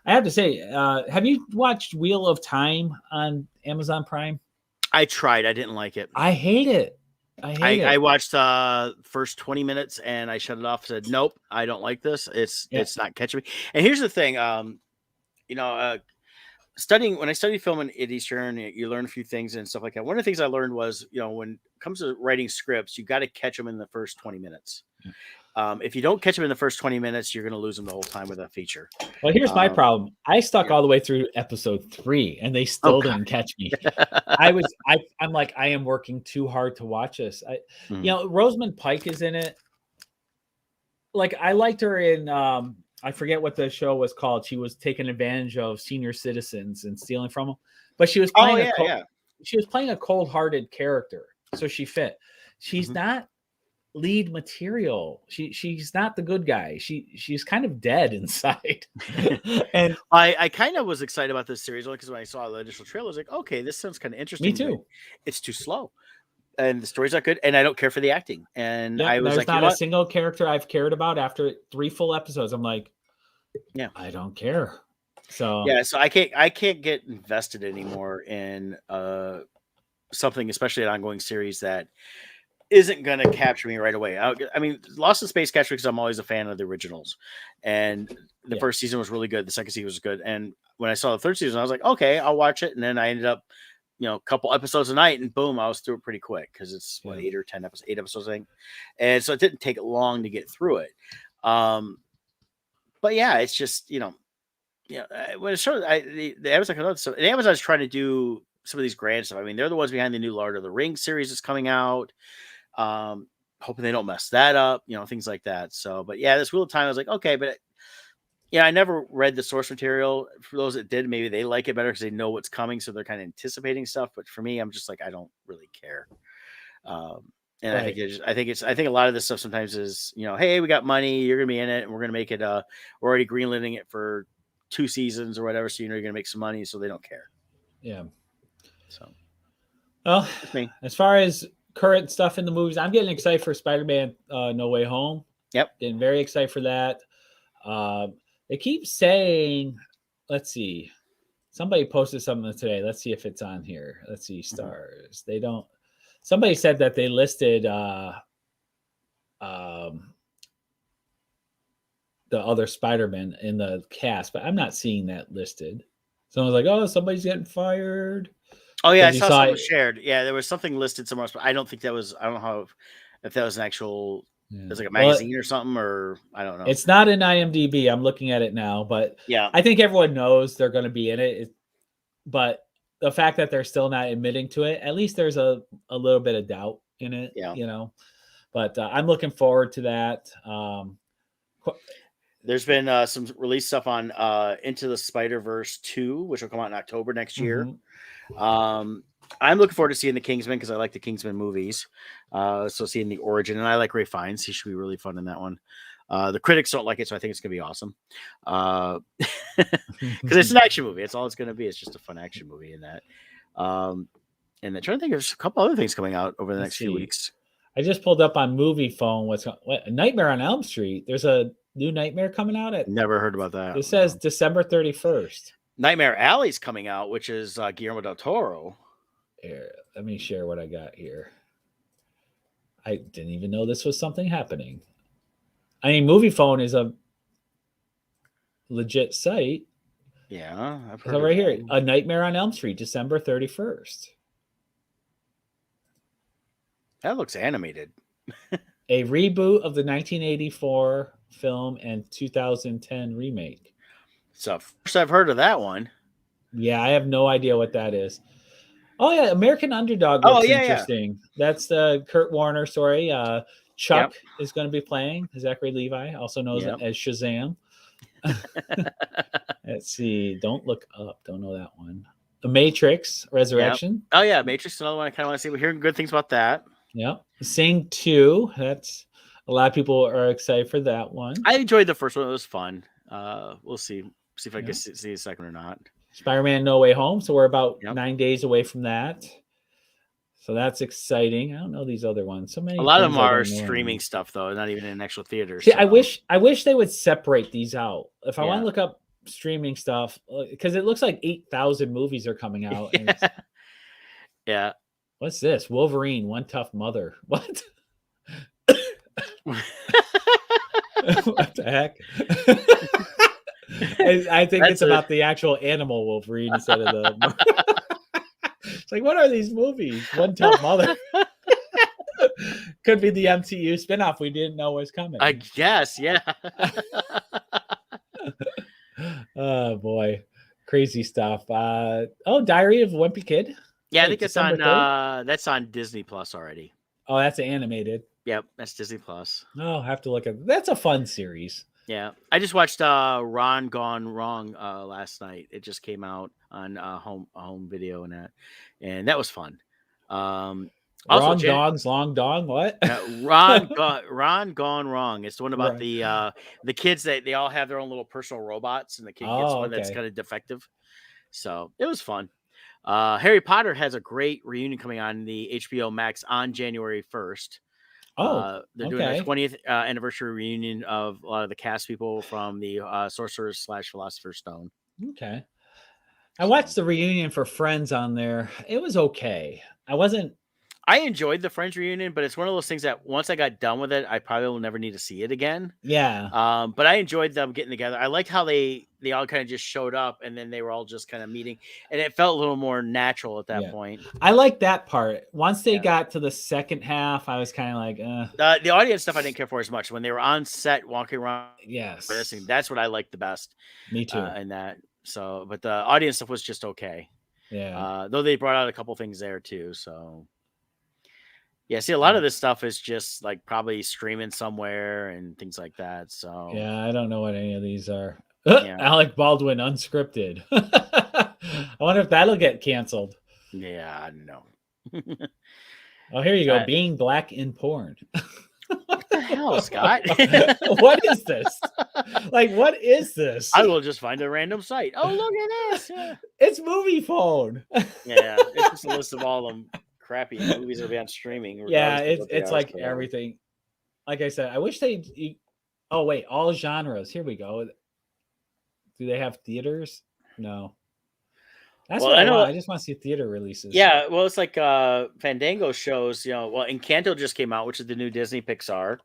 I have to say, have you watched Wheel of Time on Amazon Prime?
I tried. I didn't like it.
I hate it.
I watched first 20 minutes and I shut it off. Said, nope, I don't like this. It's not catching me. And here's the thing, studying, when I studied film at Eastern, you learn a few things and stuff like that. One of the things I learned was, when it comes to writing scripts, you got to catch them in the first 20 minutes. If you don't catch them in the first 20 minutes, you're going to lose them the whole time with a feature.
Well, here's my problem. I stuck all the way through episode 3 and they still didn't catch me. I'm like, I am working too hard to watch this. Rosamund Pike is in it. Like, I liked her in, I forget what the show was called. She was taking advantage of senior citizens and stealing from them, but she was playing she was playing a cold-hearted character. So she fit. She's not lead material. She's not the good guy. She's kind of dead inside. And
I kind of was excited about this series only because when I saw the initial trailer, I was like, okay, this sounds kind of interesting.
Me too.
It's too slow, and the story's not good, and I don't care for the acting. And I was
like, not a single character I've cared about after 3 full episodes. I'm like, I don't care. So
Yeah, so I can't get invested anymore in something, especially an ongoing series that isn't going to capture me right away. I mean, Lost in Space captured because I'm always a fan of the originals, and the
yeah,
first season was really good. The second season was good, and when I saw the third season, I was like, okay, I'll watch it. And then I ended up, a couple episodes a night, and boom, I was through it pretty quick because it's what,
yeah.
8 or 10 episodes, 8 episodes, I think, and so it didn't take long to get through it. Um, but yeah, it's just when it showed the Amazon, so and Amazon's trying to do some of these grand stuff. I mean, they're the ones behind the new Lord of the Rings series that's coming out. Um, Hoping they don't mess that up, things like that. So, but yeah, this Wheel of Time, I was like, okay, but I never read the source material. For those that did, maybe they like it better because they know what's coming, so they're kind of anticipating stuff. But for me, I'm just like, I don't really care. And
Right.
I think a lot of this stuff sometimes is, hey, we got money, you're gonna be in it, and we're gonna make it. We're already greenlighting it for 2 seasons or whatever, so you're gonna make some money, so they don't care.
Yeah.
So
Well,
that's me.
as far as current stuff in the movies, I'm getting excited for Spider-Man No Way Home.
Yep.
Getting very excited for that. They keep saying, let's see. Somebody posted something today. Let's see if it's on here. Let's see, stars. They don't. Somebody said that they listed the other Spider-Man in the cast, but I'm not seeing that listed. Someone's like, "Oh, somebody's getting fired."
Oh yeah, I
Because you
saw
saw
something
it.
shared. Yeah, there was something listed somewhere else, but I don't think that was. I don't know if that was an actual.
Yeah.
It was like a
Well,
magazine or something, or I don't know.
it's not in IMDb. I'm looking at it now, but
Yeah,
I think everyone knows they're going to be in it. But the fact that they're still not admitting to it, at least there's a little bit of doubt in it,
yeah.
But I'm looking forward to that.
There's been some release stuff on Into the Spider-Verse 2, which will come out in October next year.
Mhm.
I'm looking forward to seeing the Kingsman because I like the Kingsman movies. So seeing the origin, and I like Ray Fiennes. He should be really fun in that one. The critics don't like it, so I think it's gonna be awesome. Because it's an action movie. It's all it's gonna be. It's just a fun action movie in that. And I'm trying to think, there's a couple other things coming out over the
Let's
next few
see.
weeks.
I just pulled up on Movie Phone. What Nightmare on Elm Street? There's a new Nightmare coming out at.
Never heard about that.
It says December 31st.
Nightmare Alley's coming out, which is Guillermo del Toro.
Here, let me share what I got here. I didn't even know this was something happening. I mean, Movie Phone is a legit site.
Yeah, I've heard
So
of
right
that
here,
one.
A Nightmare on Elm Street, December 31st.
That looks animated.
A reboot of the 1984 film and 2010 remake.
So first I've heard of that one.
Yeah, I have no idea what that is. Oh yeah, American Underdog
Oh
looks
yeah,
interesting. That's the Kurt Warner story. Chuck
Yep.
is going to be playing Zachary Levi, also known
Yep.
as Shazam. Let's see. Don't Look Up. Don't know that one. The Matrix Resurrection.
Oh yeah, Matrix, another one I kind of want to see. We're hearing good things about that.
Yep. Sing 2. That's a lot of people are excited for that one.
I enjoyed the first one. It was fun. We'll see if I
Yeah.
can see the second or not.
Spider-Man No Way Home. So we're about
Yep.
9 days away from that. So that's exciting. I don't know these other ones. So many.
A lot of
things
them
I
are
don't know
streaming
anymore.
stuff though, not even in actual theaters.
See,
So.
I wish they would separate these out. If I want
Yeah.
to look up streaming stuff, because it looks like 8,000 movies are coming out. And
Yeah.
what's this? Wolverine, One Tough Mother. What? What the heck? I think it's about the actual animal Wolverine instead of the. It's like, what are these movies? One Tough Mother. Could be the MCU spinoff we didn't know was coming.
I guess, yeah.
Oh boy, crazy stuff. Diary of a Wimpy Kid.
Yeah, I think it's
December
on
3rd?
that's on Disney Plus already.
Oh, that's animated.
Yep, that's Disney Plus.
Oh, I have to look at. That's a fun series.
Yeah, I just watched Ron Gone Wrong last night. It just came out on home video and that was fun. Also,
Wrong Dogs, Long Dong. What?
Ron Gone Wrong. It's the one about
Right.
the kids that they all have their own little personal robots, and the kid gets one that's
Okay.
kind of defective. So it was fun. Harry Potter has a great reunion coming on the HBO Max on January 1st. They're doing their 20th anniversary reunion of a lot of the cast people from the Sorcerer's / Philosopher's Stone.
Okay. I watched the reunion for Friends on there. It was okay. I wasn't.
I enjoyed the Friends reunion, but it's one of those things that once I got done with it, I probably will never need to see it again.
Yeah.
But I enjoyed them getting together. I liked how they all kind of just showed up and then they were all just kind of meeting, and it felt a little more natural at that
Yeah.
point.
I like that part. Once they
Yeah.
got to the second half, I was kind of like,
The audience stuff I didn't care for as much. When they were on set walking around,
yes,
that's what I liked the best.
me too.
In that. So, but the audience stuff was just okay.
Yeah.
Though they brought out a couple things there too. So, yeah. See, a lot of this stuff is just like probably streaming somewhere and things like that. So,
Yeah, I don't know what any of these are.
Yeah.
Alec Baldwin unscripted. I wonder if that'll get canceled.
Yeah, no.
Oh, here you go. Being black in porn.
What the hell, Scott?
What is this? Like, what is this?
I will just find a random site. Oh, look at this. Yeah,
It's Movie Phone.
it's just a list of all them crappy movies that'll be on streaming.
Yeah,
regardless of what they
it's
are,
like
so.
everything. Like I said, I wish they. Oh wait, all genres. Here we go. Do they have theaters? No. That's
Well,
what
I know-
want. I just want to see theater releases.
Yeah, well, it's like Fandango shows, well, Encanto just came out, which is the new Disney Pixar.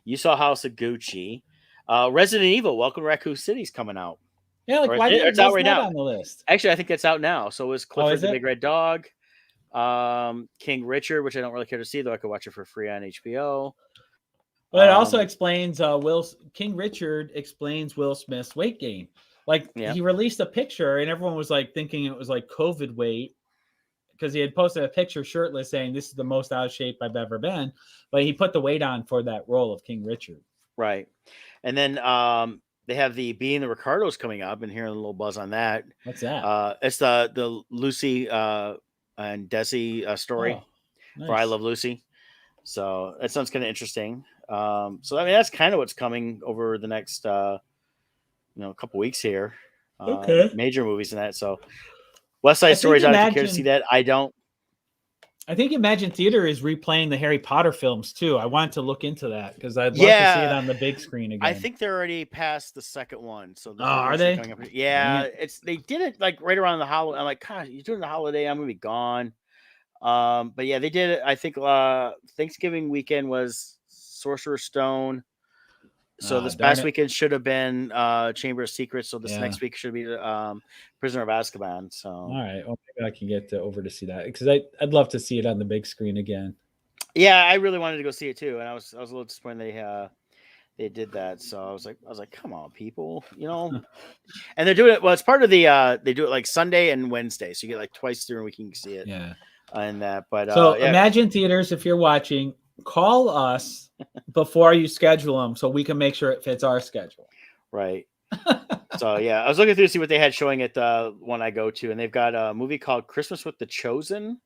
You saw House of Gucci. Resident Evil, Welcome to Raccoon City's coming out.
Yeah, like
Or
why
it's out right now.
on the list?
Actually, I think that's out now. So is Clifford
is
the
it?
Big Red Dog, King Richard, which I don't really care to see, though I could watch it for free on HBO.
But it also explains King Richard explains Will Smith's weight gain. Like he released a picture and everyone was like thinking it was like COVID weight because he had posted a picture shirtless saying this is the most out of shape I've ever been. But he put the weight on for that role of King Richard.
Right. And then they have the Being the Ricardos coming up and hearing a little buzz on that.
What's that?
It's the Lucy and Desi story for I Love Lucy. So that sounds kind of interesting. So I mean that's kind of what's coming over the next couple weeks here.
Okay.
Major movies in that. So West Side Story's out if you care to see that. I don't.
I think Imagine Theater is replaying the Harry Potter films too. I want to look into that because I'd love to see it on the big screen again.
I think they're already past the second one. So
are they?
Yeah, they did it like right around the holiday. I'm like, God, you're doing the holiday. I'm gonna be gone. But yeah, they did it. I think Thanksgiving weekend was Sorcerer's Stone. So this past weekend should have been Chamber of Secrets. So this next week should be Prisoner of Azkaban. So
all right, well, maybe I can get over to see that because I'd love to see it on the big screen again.
Yeah, I really wanted to go see it too, and I was a little disappointed they did that. So I was like, come on, people, And they're doing it. Well, it's part of the they do it like Sunday and Wednesday, so you get like twice during a week you can see it.
Yeah,
and that. But
so Imagine Theaters, if you're watching, call us before you schedule them so we can make sure it fits our schedule.
Right. So yeah, I was looking through to see what they had showing at the one I go to, and they've got a movie called Christmas with the Chosen,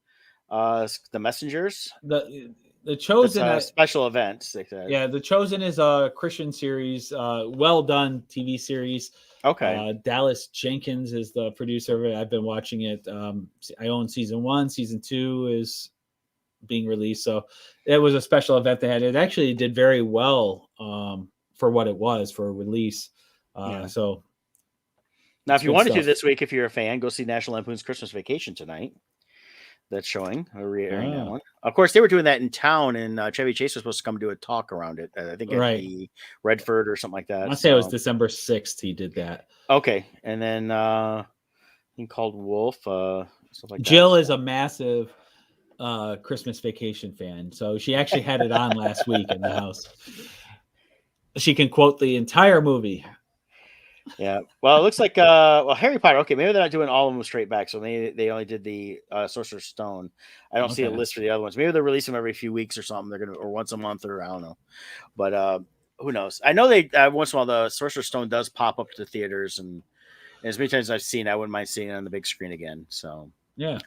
The Messengers.
The Chosen
a special event.
Yeah, The Chosen is a Christian series, well done TV series.
Okay.
Dallas Jenkins is the producer of it. I've been watching it. I own season 1. Season 2 is being released, so it was a special event they had. It actually did very well for what it was for a release. So
now if you wanted to this week, if you're a fan, go see National Lampoon's Christmas Vacation tonight. That's showing. We're re-airing that one. Of course, they were doing that in town, and Chevy Chase was supposed to come do a talk around it. I think at the Redford or something like that.
I'll say it was December 6th he did that.
Okay, and then I think called Wolf. Stuff like
Jill is a massive Christmas Vacation fan, so she actually had it on last week in the house. She can quote the entire movie.
Yeah, well, it looks like Harry Potter. Okay, maybe they're not doing all of them straight back, so maybe they only did the Sorcerer's Stone. I don't see a list for the other ones. Maybe they're releasing them every few weeks or something. They're or once a month, or I don't know. But who knows? I know they once in a while the Sorcerer's Stone does pop up to theaters, and as many times as I've seen, I wouldn't mind seeing it on the big screen again. So
yeah.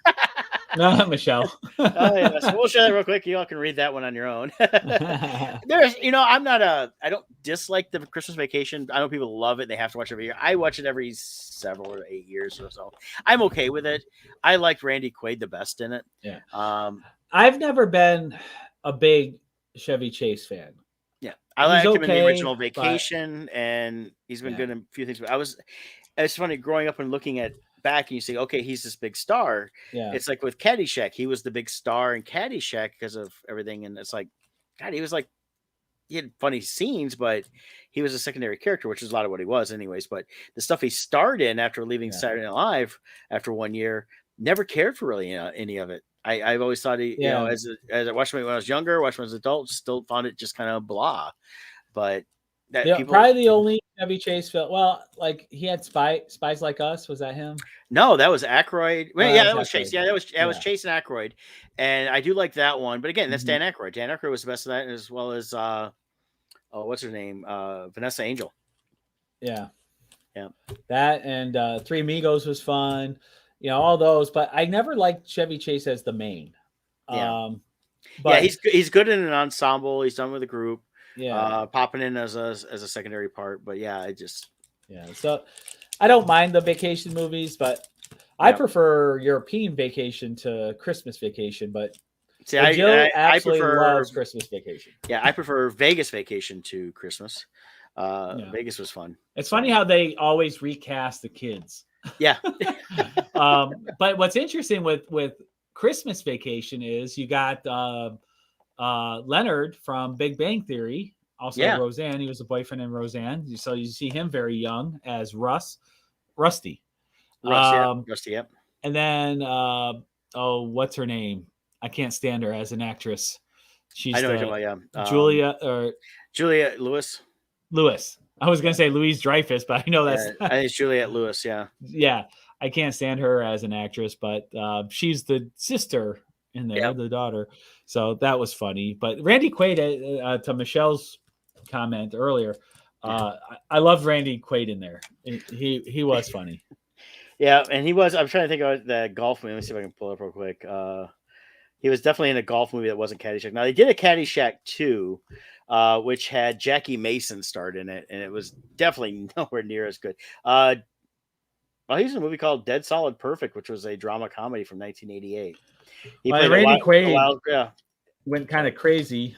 No, Michelle.
Yeah, so we'll share that real quick. You all can read that one on your own. There's, I don't dislike the Christmas Vacation. I know people love it. They have to watch it every year. I watch it every 7 or 8 years or so. I'm okay with it. I liked Randy Quaid the best in it.
Yeah. I've never been a big Chevy Chase fan.
Yeah. I liked him in the original Vacation, and he's been good in a few things. But it's funny growing up and looking at back and you say, okay, he's this big star.
Yeah.
It's like with Caddyshack, he was the big star in Caddyshack because of everything. And it's like, God, he was like, he had funny scenes, but he was a secondary character, which is a lot of what he was anyways. But the stuff he starred in after leaving Saturday Night Live after 1 year, never cared for really any of it. I've always thought he, as I watched him when I was younger, watched him as an adult, still found it just kind of blah. But that
probably the only Chevy Chase film. Well, like he had Spies Like Us. Was that him?
No, that was Aykroyd. Well, that was
Aykroyd.
Chase. Yeah, that was Chase and Aykroyd, and I do like that one. But again, that's Dan Aykroyd. Dan Aykroyd was the best of that, as well as what's her name? Vanessa Angel.
Yeah. That and Three Amigos was fun. All those, but I never liked Chevy Chase as the main.
But he's good in an ensemble. He's done with a group. Popping in as a secondary part. But
so I don't mind the vacation movies, but I prefer European Vacation to Christmas Vacation. But Jill absolutely loves Christmas Vacation.
Yeah, I prefer Vegas Vacation to Christmas. Vegas was fun.
It's funny how they always recast the kids.
Yeah.
But what's interesting with Christmas Vacation is you got Leonard from Big Bang Theory, also Roseanne. He was a boyfriend in Roseanne. So you see him very young as Rusty.
Rusty, yep.
And then, what's her name? I can't stand her as an actress. She's
Juliette Lewis.
I was going to say Louise Dreyfus, but I know that's...
I think it's Juliette Lewis, yeah.
Yeah, I can't stand her as an actress, but she's the sister in there, the daughter. So that was funny. But Randy Quaid, to Michelle's comment earlier, I loved Randy Quaid in there. He was funny.
Yeah, and he was... I'm trying to think of the golf movie. Let me see if I can pull it up real quick. He was definitely in a golf movie that wasn't Caddyshack. Now, they did a Caddyshack 2, which had Jackie Mason starred in it, and it was definitely nowhere near as good. He was in a movie called Dead Solid Perfect, which was a drama comedy from 1988.
Randy Quaid went kind of crazy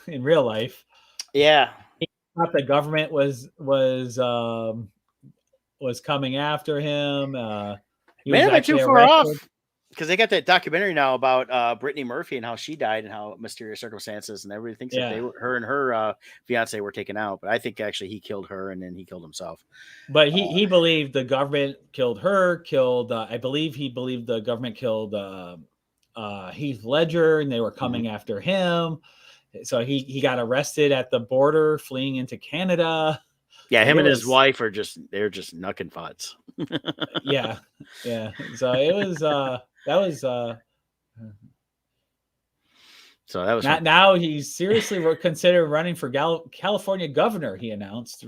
in real life.
Yeah.
He thought the government was coming after him.
He was actually too far off. Because they got that documentary now about Brittany Murphy and how she died and how mysterious circumstances, and everybody thinks that her and her fiance were taken out. But I think actually he killed her and then he killed himself.
But he believed the government killed her, I believe he believed the government killed Heath Ledger and they were coming after him. So he got arrested at the border fleeing into Canada.
Yeah, him and his wife they're just knucking futs.
Yeah. So it was so that was now he's seriously considered running for California governor. He announced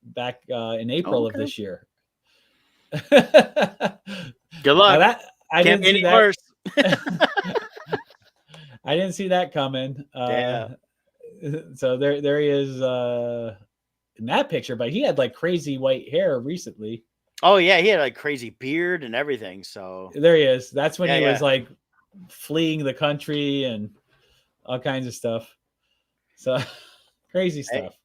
back in April of this year.
Good luck.
I
can't be any worse.
I didn't see that coming. So there he is in that picture, but he had like crazy white hair recently.
Oh yeah, he had like crazy beard and everything. So
there he is. That's when he was like fleeing the country and all kinds of stuff. So crazy stuff.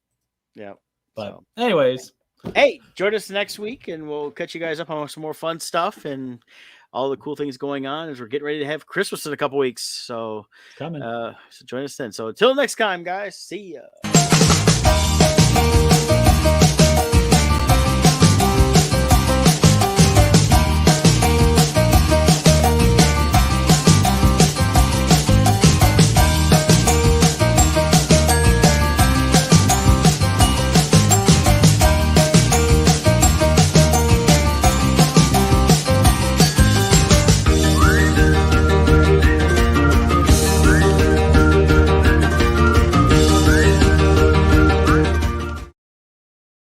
Yeah.
But anyways,
hey, join us next week and we'll catch you guys up on some more fun stuff and all the cool things going on as we're getting ready to have Christmas in a couple weeks. So
it's coming.
So join us then. So until next time, guys. See ya.